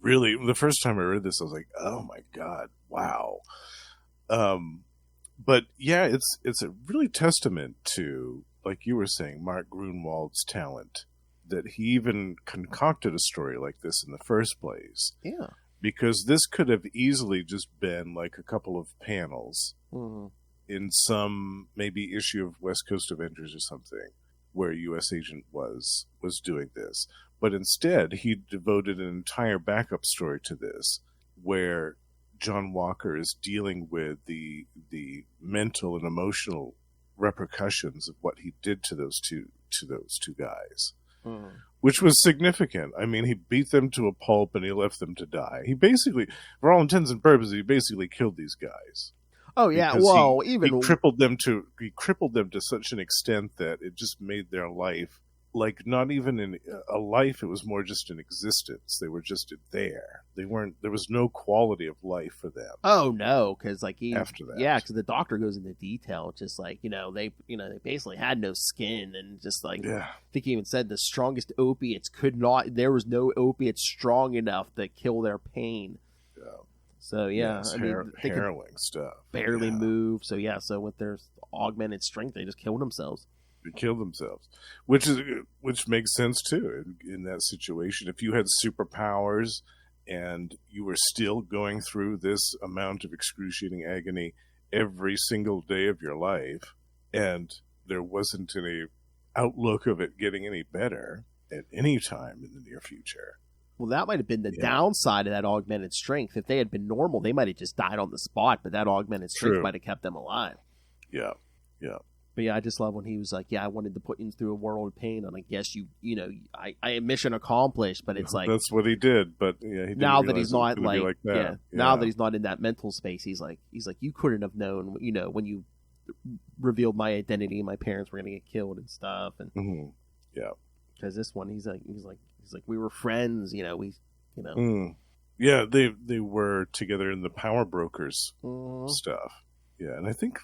Speaker 2: Really, the first time I read this, I was like, "Oh my God, wow!" But yeah, it's a really testament to, like you were saying, Mark Grunwald's talent, that he even concocted a story like this in the first place.
Speaker 1: Yeah.
Speaker 2: Because this could have easily just been like a couple of panels in some maybe issue of West Coast Avengers or something where U.S. Agent was doing this. But instead, he devoted an entire backup story to this where John Walker is dealing with the mental and emotional repercussions of what he did to those two guys. Which was significant. I mean, he beat them to a pulp and he left them to die. He basically, for all intents and purposes, he basically killed these guys.
Speaker 1: Oh yeah,
Speaker 2: he crippled them to such an extent that it just made their life like not even in a life. It was more just an existence. They were just there. There was no quality of life for them.
Speaker 1: Oh no, because
Speaker 2: after that,
Speaker 1: because the doctor goes into detail. Just like they basically had no skin, and just like I think he even said the strongest opiates there was no opiate strong enough to kill their pain. Yeah. So
Speaker 2: harrowing stuff.
Speaker 1: Barely move. So so with their augmented strength, they just killed themselves.
Speaker 2: They killed themselves, which makes sense too in that situation. If you had superpowers and you were still going through this amount of excruciating agony every single day of your life, and there wasn't any outlook of it getting any better at any time in the near future.
Speaker 1: Well, that might have been the downside of that augmented strength. If they had been normal, they might have just died on the spot, but that augmented strength might have kept them alive.
Speaker 2: Yeah.
Speaker 1: But yeah, I just love when he was like, I wanted to put you through a world of pain, and I guess I mission accomplished, but it's like...
Speaker 2: That's what he did, but he didn't
Speaker 1: now that he's not
Speaker 2: like that.
Speaker 1: Now that he's not in that mental space, he's like, you couldn't have known, when you revealed my identity, my parents were going to get killed and stuff, and because this one, he's like, we were friends,
Speaker 2: Yeah, they were together in the Power Brokers stuff. Yeah, and I think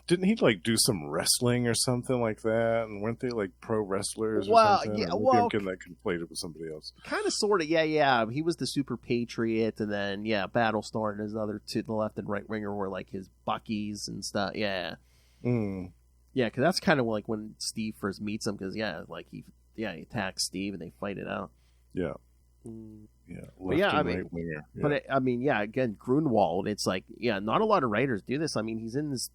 Speaker 2: didn't he like do some wrestling or something like that? And weren't they like pro wrestlers or something?
Speaker 1: Yeah,
Speaker 2: I'm getting that conflated with somebody else.
Speaker 1: Kind of, sort of, yeah. He was the Super Patriot, and then Battlestar and his other two, the left and right winger, were like his Buckies and stuff. Yeah, yeah, because that's kind of like when Steve first meets him. Because he attacks Steve and they fight it out.
Speaker 2: Yeah.
Speaker 1: But right winger. But again, Grunwald, it's like, not a lot of writers do this. I mean, he's in this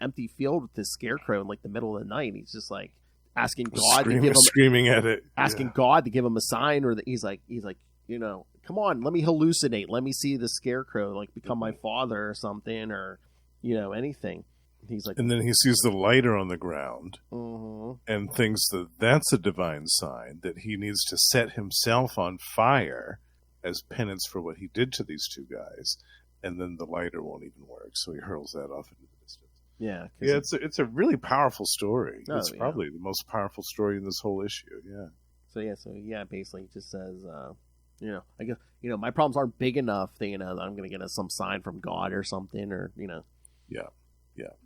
Speaker 1: empty field with this scarecrow in like the middle of the night. He's just like asking God to give him
Speaker 2: screaming at it,
Speaker 1: asking God to give him a sign, or that he's like, come on, let me hallucinate, let me see the scarecrow like become my father or something, or anything. He's like,
Speaker 2: and then he sees the lighter on the ground and thinks that that's a divine sign, that he needs to set himself on fire as penance for what he did to these two guys, and then the lighter won't even work, so he hurls that off into the distance. It's a really powerful story. It's probably the most powerful story in this whole issue.
Speaker 1: So basically it just says, I guess my problems aren't big enough that that I'm going to get some sign from God or something, or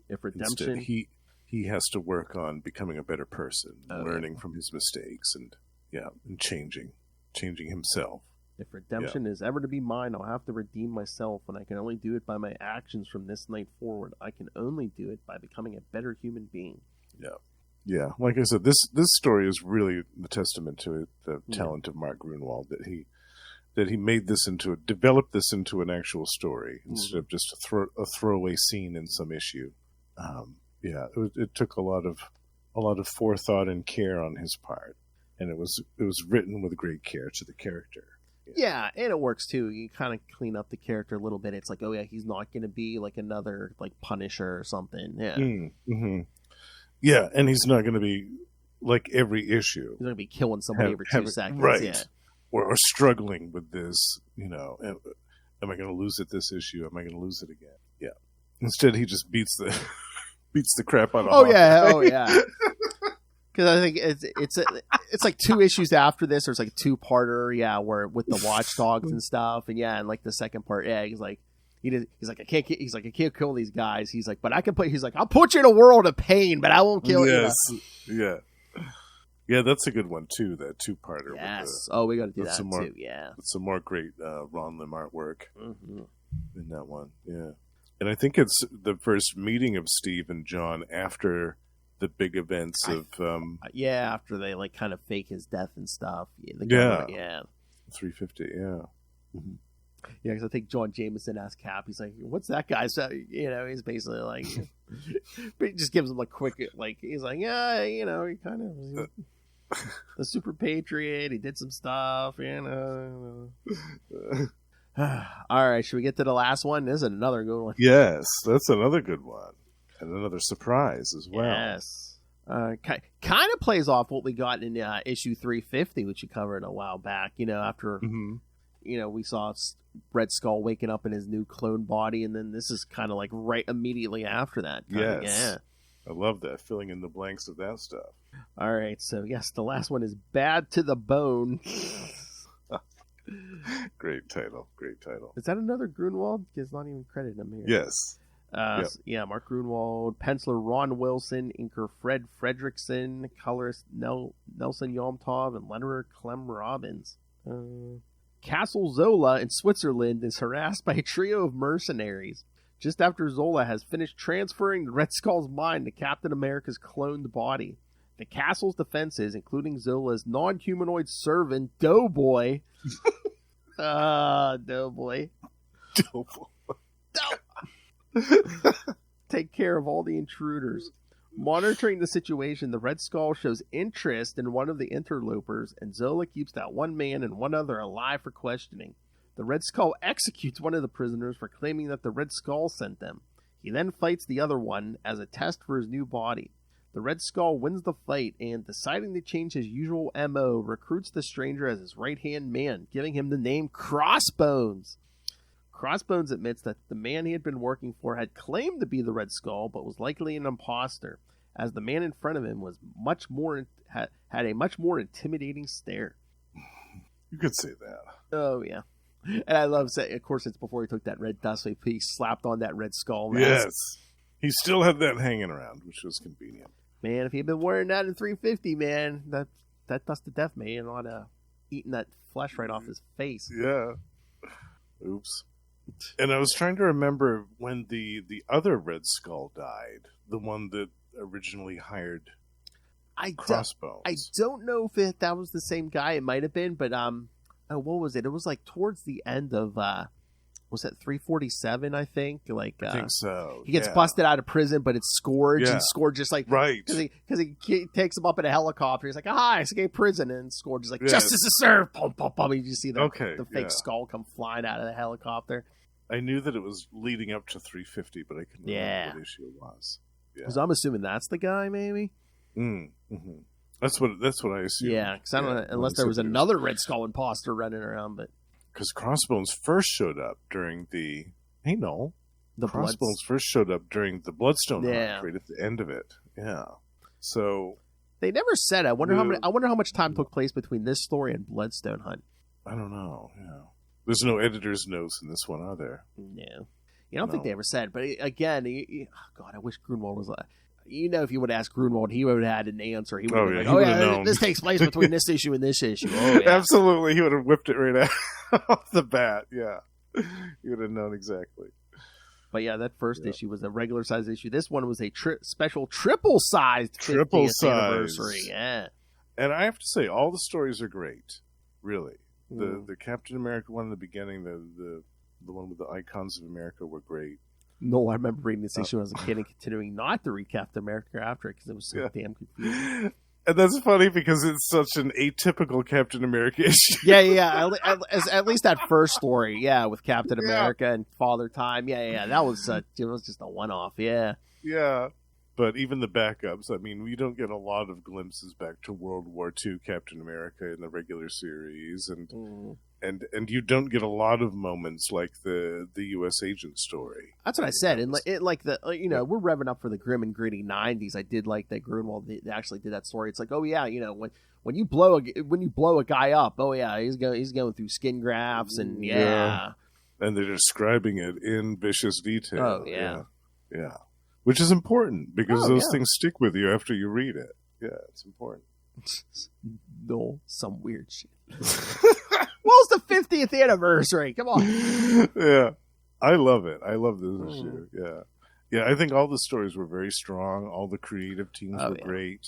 Speaker 1: if redemption.
Speaker 2: Instead, he has to work on becoming a better person, learning from his mistakes, and changing himself.
Speaker 1: If redemption is ever to be mine, I'll have to redeem myself, and I can only do it by my actions from this night forward. I can only do it by becoming a better human being.
Speaker 2: Yeah. Like I said, this story is really the testament to the talent of Mark Grunwald, that he made this developed this into an actual story instead of just a throwaway scene in some issue. It took a lot of forethought and care on his part, and it was written with great care to the character.
Speaker 1: Yeah, and it works too. You kind of clean up the character a little bit. It's like, oh yeah, he's not going to be like another like Punisher or something. Yeah.
Speaker 2: Mm-hmm. Yeah, and he's not going to be like every issue.
Speaker 1: He's going to be killing somebody every 2 seconds.
Speaker 2: Right.
Speaker 1: Yeah.
Speaker 2: Or struggling with this, am I going to lose it this issue? Am I going to lose it again? Yeah. Instead, he just beats the crap out of
Speaker 1: Oh yeah. Because I think it's like 2 issues after this, or it's like a 2-parter, yeah, where with the watchdogs and stuff, and like the second part, yeah, he's like I can't kill these guys. He's like, but I can I'll put you in a world of pain, but I won't kill you.
Speaker 2: Yeah. Yeah, that's a good one too. That 2-parter.
Speaker 1: Yes. We got to do that too. Yeah.
Speaker 2: With some more great Ron Lim artwork
Speaker 1: in
Speaker 2: that one. Yeah, and I think it's the first meeting of Steve and John after the big events of.
Speaker 1: After they like kind of fake his death and stuff.
Speaker 2: Yeah. 350. Yeah.
Speaker 1: Mm-hmm. Yeah, because I think John Jameson asked Cap. He's like, "What's that guy?" So he's basically like, but he just gives him a quick he's like, "Yeah, he kind of the super patriot. He did some stuff, All right, should we get to the last one? This is another good one.
Speaker 2: Yes, that's another good one, and another surprise as well.
Speaker 1: Yes, kind of plays off what we got in issue 350, which you covered a while back. After we saw Red Skull waking up in his new clone body, and then this is kind of like right immediately after that.
Speaker 2: Yes, I love that, filling in the blanks of that stuff.
Speaker 1: All right, so yes, the last one is Bad to the Bone.
Speaker 2: Great title.
Speaker 1: Is that another Grunwald? He's not even credited him here.
Speaker 2: Yes.
Speaker 1: Yep. Yeah, Mark Grunwald, penciler Ron Wilson, inker Fred Fredrickson, colorist Nelson Yomtov, and letterer Clem Robbins. Castle Zola in Switzerland is harassed by a trio of mercenaries. Just after Zola has finished transferring the Red Skull's mind to Captain America's cloned body, the castle's defenses, including Zola's non-humanoid servant, Doughboy, take care of all the intruders. Monitoring the situation, the Red Skull shows interest in one of the interlopers, and Zola keeps that one man and one other alive for questioning. The Red Skull executes one of the prisoners for claiming that the Red Skull sent them. He then fights the other one as a test for his new body. The Red Skull wins the fight and, deciding to change his usual MO, recruits the stranger as his right-hand man, giving him the name Crossbones. Crossbones admits that the man he had been working for had claimed to be the Red Skull, but was likely an imposter, as the man in front of him was had a much more intimidating stare.
Speaker 2: You could say that.
Speaker 1: Oh, yeah. And I love saying, of course, it's before he took that red dust, so he slapped on that Red Skull mask.
Speaker 2: Yes. He still had that hanging around, which was convenient.
Speaker 1: Man, if he had been wearing that in 350, man, that dust to death, man, a lot of eating that flesh right off his face.
Speaker 2: Yeah. Oops. And I was trying to remember when the other Red Skull died, the one that originally hired Crossbones.
Speaker 1: I don't know if that was the same guy. It might have been, but what was it? It was like towards the end of was that 347? I think.
Speaker 2: I think so.
Speaker 1: He gets busted out of prison, but it's Scourge, and Scourge just like
Speaker 2: right
Speaker 1: because he takes him up in a helicopter. He's like, "Hi, I escaped prison," and Scourge is like, "Justice is served." Pum pum pum. You just see the fake skull come flying out of the helicopter.
Speaker 2: I knew that it was leading up to 350, but I couldn't remember what issue it was.
Speaker 1: Because I'm assuming that's the guy, maybe.
Speaker 2: Mm-hmm. That's what I assume.
Speaker 1: Yeah, because I don't know, unless there was another Red Skull imposter running around, but
Speaker 2: because Crossbones first showed up during the Crossbones first showed up during the Bloodstone hunt, right at the end of it. Yeah, so
Speaker 1: they never said. I wonder how much time took place between this story and Bloodstone hunt.
Speaker 2: I don't know. Yeah. There's no editor's notes in this one, are there?
Speaker 1: No. I don't think they ever said. But again, God, I wish Grunwald was like... if you would ask Grunwald, he would have had an answer. He would have been like, known. This takes place between this issue and this issue. Oh, yeah.
Speaker 2: Absolutely. He would have whipped it right out off the bat. Yeah. He would have known exactly.
Speaker 1: But yeah, that first issue was a regular-sized issue. This one was a special triple-sized 50th anniversary. Yeah.
Speaker 2: And I have to say, all the stories are great. Really. The Captain America one in the beginning, the one with the Icons of America were great.
Speaker 1: No, I remember reading this issue as a kid and continuing not to read Captain America after it because it was so damn confusing.
Speaker 2: And that's funny because it's such an atypical Captain America issue.
Speaker 1: Yeah. At least that first story, with Captain America and Father Time. Yeah. That was it was just a one-off. Yeah.
Speaker 2: Yeah. But even the backups, I mean, we don't get a lot of glimpses back to World War II Captain America in the regular series, and you don't get a lot of moments like the U.S. Agent story.
Speaker 1: That's what I said. And we're revving up for the grim and gritty '90s. I did like that Grunwald actually did that story. It's like, when you blow a guy up, he's going through skin grafts and
Speaker 2: and they're describing it in vicious detail.
Speaker 1: Oh yeah.
Speaker 2: Which is important because those things stick with you after you read it. Yeah, it's important.
Speaker 1: No, some weird shit. Well, it's the 50th anniversary. Come on.
Speaker 2: Yeah, I love it. I love this issue. Yeah. I think all the stories were very strong. All the creative teams were great.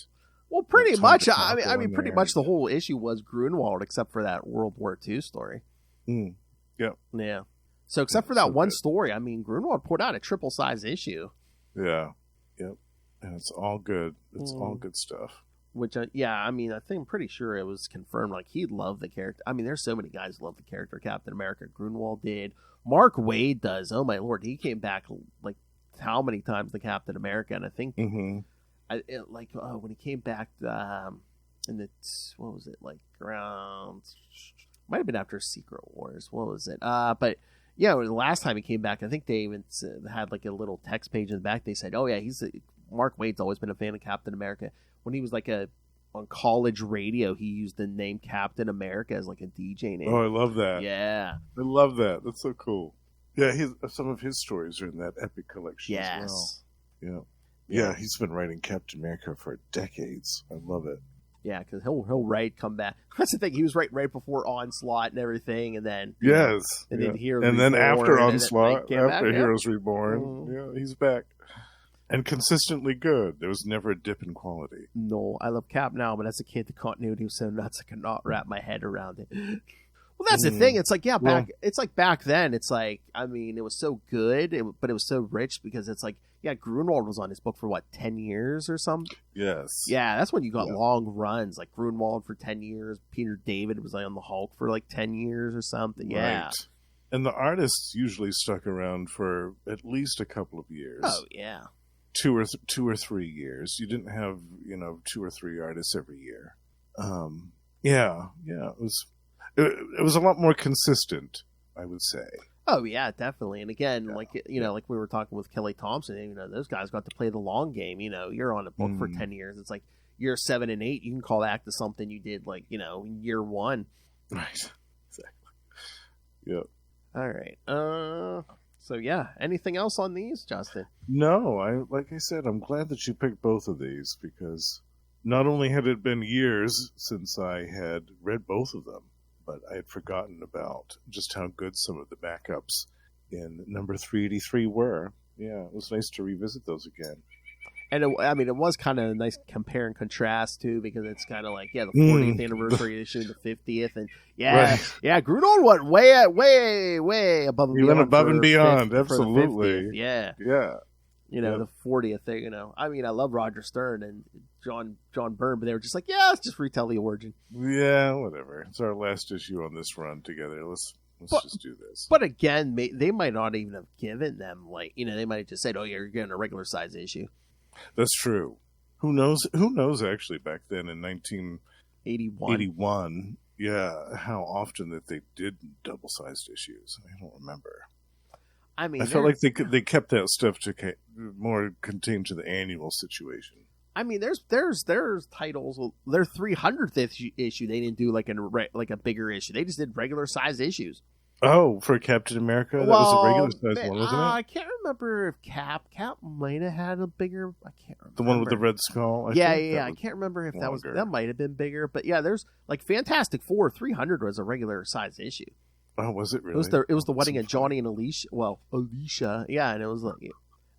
Speaker 1: Well, pretty much. I mean, pretty much the whole issue was Grunwald, except for that World War II story.
Speaker 2: Yeah.
Speaker 1: Yeah. So, except for that one story, I mean, Grunwald put out a triple size issue.
Speaker 2: Yeah. Yep. And it's all good. It's all good stuff.
Speaker 1: Which, I think I'm pretty sure it was confirmed. Like, he loved the character. I mean, there's so many guys who love the character Captain America. Grunwald did. Mark Waid does. Oh, my Lord. He came back, like, how many times the Captain America? And I think, when he came back in the, what was it, like, around, might have been after Secret Wars. What was it? But, the last time he came back, I think they even had, like, a little text page in the back. They said, Mark Waid's always been a fan of Captain America. When he was on college radio, he used the name Captain America as like a DJ name.
Speaker 2: Oh, I love that.
Speaker 1: Yeah.
Speaker 2: I love that. That's so cool. Yeah, some of his stories are in that epic collection as well. Yeah, he's been writing Captain America for decades. I love it.
Speaker 1: Yeah, because he'll write, come back. That's the thing. He was writing right before Onslaught and everything, and then
Speaker 2: then
Speaker 1: Heroes
Speaker 2: and then after Onslaught,
Speaker 1: after
Speaker 2: back, Heroes Reborn, he's back. And consistently good. There was never a dip in quality.
Speaker 1: No, I love Cap now, but as a kid, the continuity was so nuts I could not wrap my head around it. Well, that's the thing. It's like, back then, it's like, I mean, it was so good, but it was so rich because it's like, Grunwald was on his book for 10 years or something?
Speaker 2: Yes.
Speaker 1: Yeah, that's when you got long runs, like Grunwald for 10 years. Peter David was on the Hulk for 10 years or something. Yeah. Right.
Speaker 2: And the artists usually stuck around for at least a couple of years.
Speaker 1: Oh, yeah.
Speaker 2: 2 or 3 years. You didn't have 2 or 3 artists every year. It was a lot more consistent, I would say.
Speaker 1: Oh yeah, definitely. And again, like we were talking with Kelly Thompson, those guys got to play the long game. You're on a book for 10 years. It's like year 7 and 8, you can call that to something you did year 1.
Speaker 2: Right. Exactly. Yep.
Speaker 1: All right. So anything else on these, Justin?
Speaker 2: No, like I said, I'm glad that you picked both of these because not only had it been years since I had read both of them, but I had forgotten about just how good some of the backups in number 383 were. Yeah, it was nice to revisit those again.
Speaker 1: And it was kind of a nice compare and contrast too, because it's kind of like the 40th anniversary issue, the 50th, and Grunwald went way above and beyond.
Speaker 2: He went above and beyond, absolutely.
Speaker 1: Yeah. The 40th thing. I love Roger Stern and John Byrne, but they were just like, let's just retell the origin.
Speaker 2: Yeah, whatever. It's our last issue on this run together. Let's just do this.
Speaker 1: But again, they might not even have given them they might have just said, you're getting a regular size issue.
Speaker 2: That's true. Who knows actually back then in 1981, how often that they did double-sized issues. I don't remember. I felt like they kept that stuff to more contained to the annual situation.
Speaker 1: I mean, there's titles. Their 300th issue, they didn't do like a bigger issue. They just did regular size issues.
Speaker 2: Oh, for Captain America, that was a regular size one, wasn't it?
Speaker 1: I can't remember if Cap might have had a bigger. I can't remember.
Speaker 2: The one with the red skull.
Speaker 1: I can't remember if that might have been bigger. But there's like Fantastic Four 300 was a regular size issue.
Speaker 2: Oh, was it really?
Speaker 1: It was the wedding of Johnny and Alicia. Well, Alicia, and it was like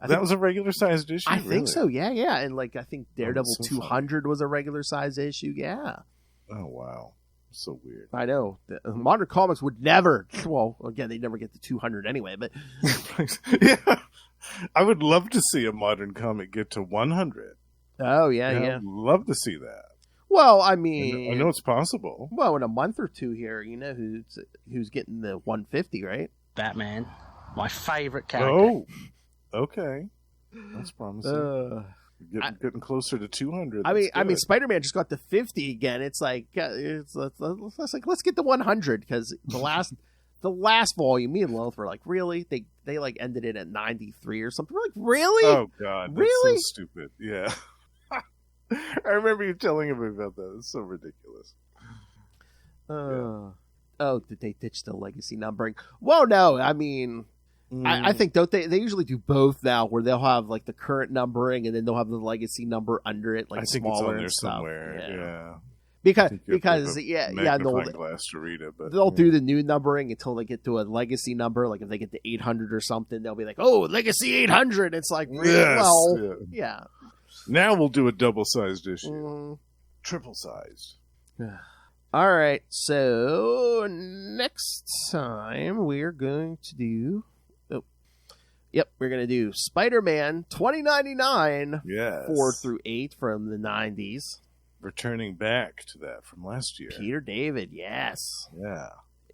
Speaker 2: that was a regular sized issue.
Speaker 1: I think so. Yeah, and I think Daredevil 200 was a regular size issue. Yeah.
Speaker 2: Oh wow. So weird.
Speaker 1: I know. Modern comics would never. Well, again, they never get to 200 anyway. But
Speaker 2: I would love to see a modern comic get to 100.
Speaker 1: Oh yeah.
Speaker 2: I'd love to see that.
Speaker 1: Well, I
Speaker 2: I
Speaker 1: mean,
Speaker 2: know it's possible.
Speaker 1: well, in a month or two here, you know who's getting the 150, right?
Speaker 4: Batman, my favorite character.
Speaker 2: Oh, okay. That's promising. Getting closer to 200.
Speaker 1: I mean,
Speaker 2: That's good.
Speaker 1: Spider-Man just got to 50 again. It's like let's get to 100 because the last volume, me and Lilith were like, really? They like ended it at 93 or something. We're like, really?
Speaker 2: Oh God, that's
Speaker 1: Really?
Speaker 2: so stupid. Yeah. I remember you telling me about that. It's so ridiculous.
Speaker 1: Oh, did they ditch the legacy numbering? Well, no. I mean, I think don't they usually do both now, where they'll have like the current numbering and then they'll have the legacy number under it, like
Speaker 2: I think
Speaker 1: smaller
Speaker 2: it's on
Speaker 1: and
Speaker 2: there
Speaker 1: stuff.
Speaker 2: somewhere. Yeah.
Speaker 1: Because
Speaker 2: I think you have to have a
Speaker 1: yeah,
Speaker 2: magnifying glass to read it, but
Speaker 1: they'll do the new numbering until they get to a legacy number. Like if they get to 800 or something, they'll be like, "Oh, legacy 800." It's like,
Speaker 2: Yes,
Speaker 1: well, yeah.
Speaker 2: Now we'll do a double-sized issue,
Speaker 1: Mm.
Speaker 2: triple-sized.
Speaker 1: All right, so next time we're going to do. Oh, yep, we're going to do Spider-Man 2099,
Speaker 2: Yes,
Speaker 1: 4 through 8 from the 90s.
Speaker 2: returning back to that from last year.
Speaker 1: Peter David, yes.
Speaker 2: Yeah.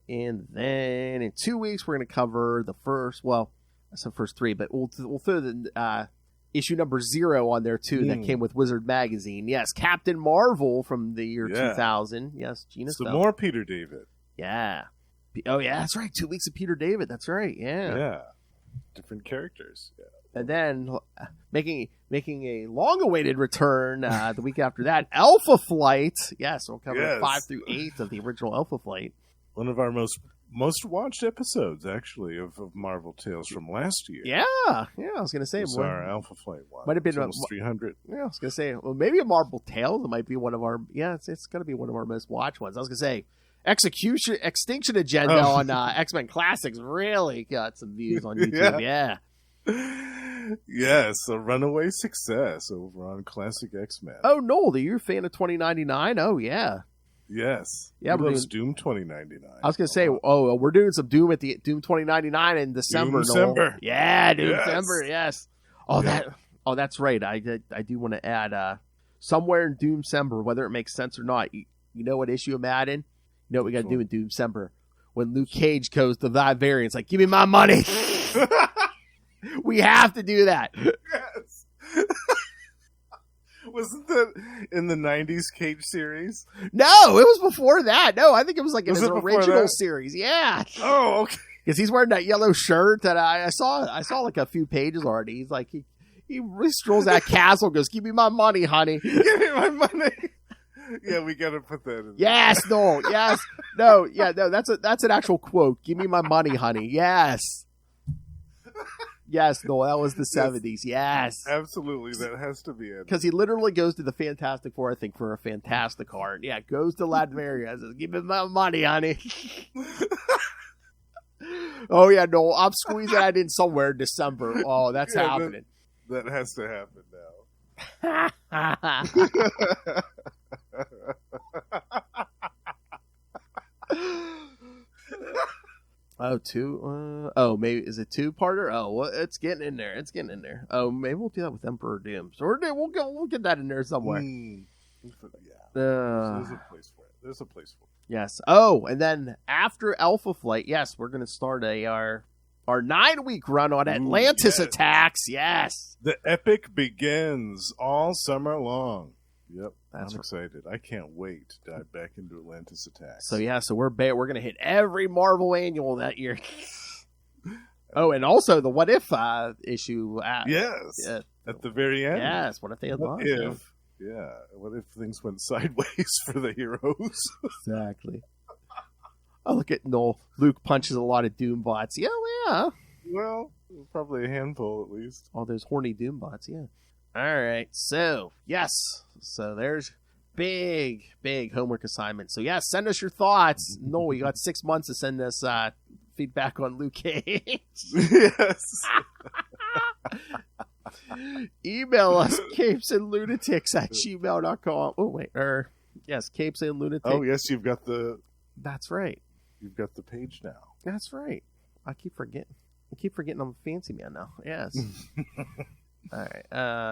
Speaker 1: And then in 2 weeks, we're going to cover the first, well, that's the first 3, but we'll throw the issue number 0 on there, too, that came with Wizard Magazine. Yes, Captain Marvel from the year 2000. Yes, Gina
Speaker 2: Some
Speaker 1: Stone.
Speaker 2: more Peter David.
Speaker 1: Yeah. Oh, yeah, that's right. 2 weeks of Peter David. That's right,
Speaker 2: Yeah. Different characters. Yeah.
Speaker 1: And then making a long-awaited return the week after that, Alpha Flight. Yes, we'll cover 5 through 8 of the original Alpha Flight.
Speaker 2: One of our most watched episodes, actually, of Marvel Tales from last year.
Speaker 1: Yeah, I was gonna say
Speaker 2: It was our Alpha Flight one.
Speaker 1: Might have been
Speaker 2: almost 300.
Speaker 1: Yeah, I was gonna say, well, maybe a Marvel Tales. It might be one of our. Yeah, it's gonna be one of our most watched ones. I was gonna say, Extinction Agenda on X-Men Classics really got some views on YouTube. Yeah.
Speaker 2: Yes, a runaway success over on Classic X-Men.
Speaker 1: Oh, Noel, are you a fan of 2099? Oh, yeah.
Speaker 2: Yes.
Speaker 1: Yeah,
Speaker 2: he loves Doom 2099.
Speaker 1: I was gonna say, we're doing some Doom at the Doom 2099 in December.
Speaker 2: Doom-cember.
Speaker 1: Yeah, Doom-cember. Yes. That's right. I do want to add somewhere in Doom-cember, whether it makes sense or not. You know what issue I'm adding? You know what we got to do in Doom-cember? When Luke Cage goes to that variant, like, give me my money. We have to do that.
Speaker 2: Yes. Wasn't that in the 90s Cage series?
Speaker 1: No, it was before that. No, I think it was like in his
Speaker 2: it before
Speaker 1: original
Speaker 2: that?
Speaker 1: series. Yeah.
Speaker 2: Oh, okay.
Speaker 1: Because he's wearing that yellow shirt that I saw like a few pages already. He's like he strolls that castle, goes, "Give me my money, honey."
Speaker 2: Give me my money. Yeah, we gotta put that in.
Speaker 1: Yes, no, yes, no, yeah, no. That's an actual quote. "Give me my money, honey." Yes. Yes, no, that was the 70s. Yes.
Speaker 2: Absolutely, that has to be it.
Speaker 1: Because he literally goes to the Fantastic Four, I think, for a Fantastic Art. Yeah, goes to Latveria, says, "Give me my money, honey." Oh, yeah, no, I'm squeezing that in somewhere in December. Oh, that's happening.
Speaker 2: That has to happen now.
Speaker 1: Maybe is it 2-parter? Oh, well, it's getting in there. Oh, maybe we'll do that with Emperor Doom. So we'll get that in there somewhere.
Speaker 2: There's a place for it.
Speaker 1: Yes. Oh, and then after Alpha Flight, yes, we're going to start our 9-week run on Atlantis Attacks. Yes.
Speaker 2: The epic begins all summer long. Yep,
Speaker 1: I'm
Speaker 2: excited. I can't wait to dive back into Atlantis Attacks.
Speaker 1: So we're going to hit every Marvel annual that year. Oh, and also the What If issue.
Speaker 2: Yes, at the very end.
Speaker 1: Yes, what if they had lost?
Speaker 2: What if things went sideways for the heroes?
Speaker 1: Exactly. Oh, look at Noel. Luke punches a lot of Doom bots. Yeah.
Speaker 2: Well, probably a handful at least.
Speaker 1: All those horny Doom bots, yeah. All right, so, yes. So there's big homework assignment. So, yes, send us your thoughts. No, you got 6 months to send us feedback on Luke Cage.
Speaker 2: Yes.
Speaker 1: Email us, capesandlunatics@gmail.com. Oh, wait. Yes, capesandlunatics.
Speaker 2: Oh, yes, you've got the...
Speaker 1: That's right.
Speaker 2: You've got the page now.
Speaker 1: That's right. I keep forgetting I'm a fancy man now. Yes. All right.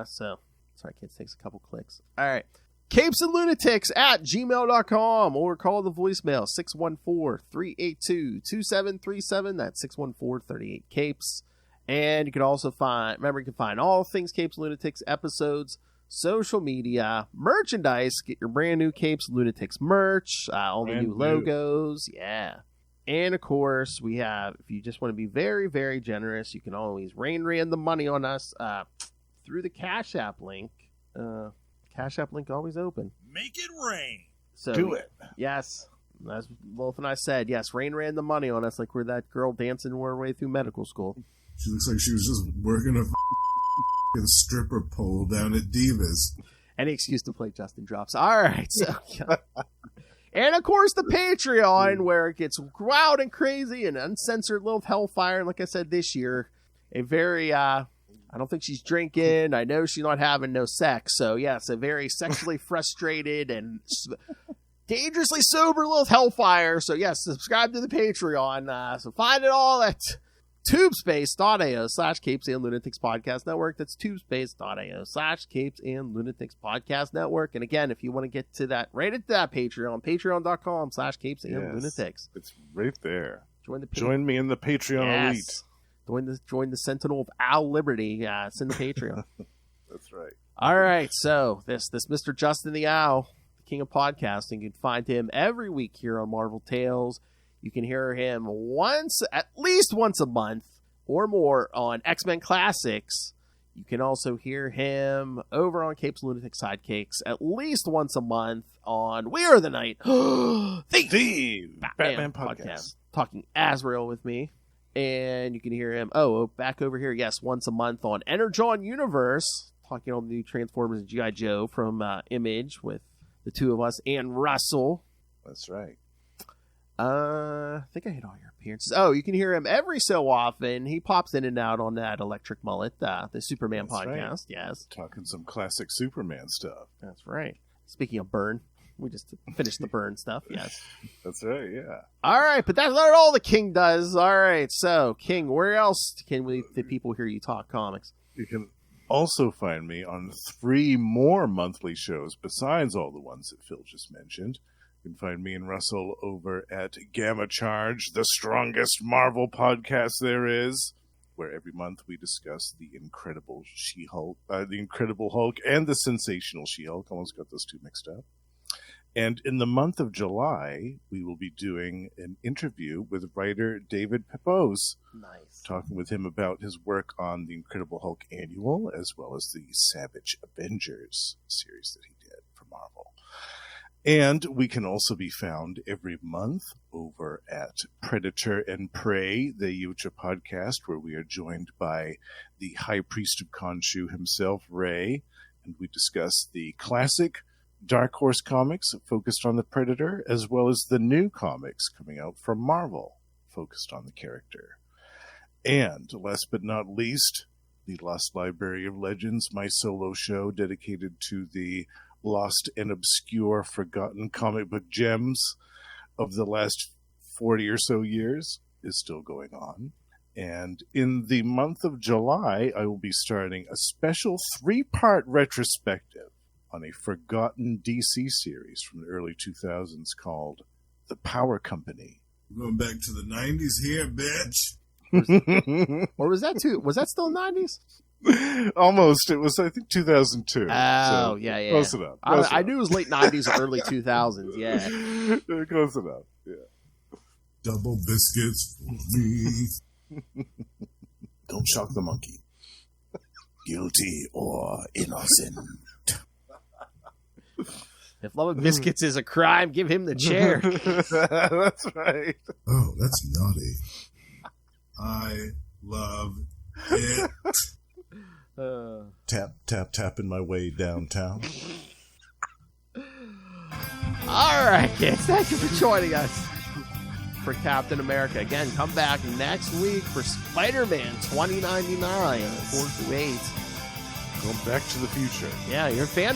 Speaker 1: So, sorry, kids. Takes a couple clicks. All right. capesandlunatics@gmail.com or call the voicemail 614-382-2737. That's 614-38-CAPES. And you can also find all things Capes Lunatics episodes, social media, merchandise. Get your brand new Capes Lunatics merch, all the new logos. Yeah. And of course, we have, if you just want to be very, very generous, you can always rain the money on us through the Cash App link. Cash App link always open.
Speaker 3: Make it rain.
Speaker 1: So
Speaker 2: do it.
Speaker 1: Yes. As Wolf and I said, yes, rain the money on us like we're that girl dancing her way through medical school.
Speaker 5: She looks like she was just working a stripper pole down at Divas.
Speaker 1: Any excuse to play Justin Drops. All right. So, and of course, the Patreon, where it gets wild and crazy and uncensored little hellfire. And like I said, this year, a very, I don't think she's drinking. I know she's not having no sex. So, yes, a very sexually frustrated and dangerously sober little hellfire. So, yes, subscribe to the Patreon. So, find it all at tubespace.ao/Capes and Lunatics Podcast Network. That's tubespace.ao/Capes and Lunatics Podcast Network. And again, if you want to get to that, right at that Patreon, patreon.com/Capes and Lunatics.
Speaker 2: It's right there.
Speaker 1: Join
Speaker 2: me in the Patreon elite.
Speaker 1: Join the Sentinel of Al Liberty. It's in the Patreon.
Speaker 2: That's right.
Speaker 1: All right. So this Mr. Justin the Owl, the king of podcasting, you can find him every week here on Marvel Tales. You can hear him at least once a month or more on X-Men Classics. You can also hear him over on Capes Lunatic Sidekicks at least once a month on We Are the Night, the Batman podcast, talking Azrael with me. And you can hear him, back over here, yes, once a month on Energon Universe, talking all the new Transformers and G.I. Joe from Image with the two of us and Russell.
Speaker 2: That's right.
Speaker 1: I think I hit all your appearances. Oh, you can hear him every so often. He pops in and out on that Electric Mullet, the Superman podcast. Right. Yes.
Speaker 2: Talking some classic Superman stuff.
Speaker 1: That's right. Speaking of Burn, we just finished the Burn stuff. Yes.
Speaker 2: That's right, yeah.
Speaker 1: All right, but that's not all the King does. All right, so, King, where else can the people hear you talk comics?
Speaker 2: You can also find me on 3 more monthly shows besides all the ones that Phil just mentioned. You can find me and Russell over at Gamma Charge, the strongest Marvel podcast there is, where every month we discuss the Incredible She-Hulk, the Incredible Hulk, and the Sensational She-Hulk. Almost got those two mixed up. And in the month of July, we will be doing an interview with writer David Pepose.
Speaker 1: Nice.
Speaker 2: Talking with him about his work on the Incredible Hulk Annual, as well as the Savage Avengers series that he did for Marvel. And we can also be found every month over at Predator and Prey, the Yucha podcast, where we are joined by the High Priest of Khonshu himself, Ray, and we discuss the classic Dark Horse comics focused on the Predator, as well as the new comics coming out from Marvel, focused on the character. And last but not least, the Lost Library of Legends, my solo show dedicated to the lost and obscure, forgotten comic book gems of the last 40 or so years, is still going on. And in the month of July, I will be starting a special 3-part retrospective on a forgotten DC series from the early 2000s called The Power Company.
Speaker 5: We're going back to the 90s here, bitch.
Speaker 1: Or was that still 90s?
Speaker 2: Almost. It was, I think, 2002.
Speaker 1: Oh,
Speaker 2: so
Speaker 1: yeah.
Speaker 2: Close enough.
Speaker 1: I knew it was late 90s, early 2000s, yeah.
Speaker 2: Close enough, yeah.
Speaker 5: Double biscuits for me.
Speaker 6: Don't shock the monkey. Guilty or innocent.
Speaker 1: If loving biscuits is a crime, give him the chair.
Speaker 2: That's right.
Speaker 5: Oh, that's naughty. I love it.
Speaker 6: Tap, tap, tapping my way downtown.
Speaker 1: All right, kids. Thank you for joining us for Captain America. Again, come back next week for Spider-Man 2099, 4-8.
Speaker 2: Going back to the future.
Speaker 1: Yeah, you're a fan,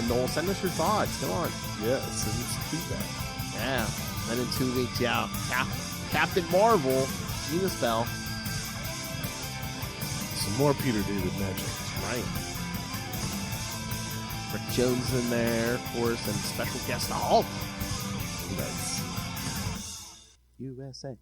Speaker 1: Noel. Send us your thoughts. Come on.
Speaker 2: Yeah, send us some feedback.
Speaker 1: Yeah. Then in 2 weeks, yeah. Captain Marvel, ring the bell.
Speaker 2: Some more Peter David magic.
Speaker 1: That's right. Rick Jones in there, of course, and special guest Hulk.
Speaker 6: Nice.
Speaker 1: USA.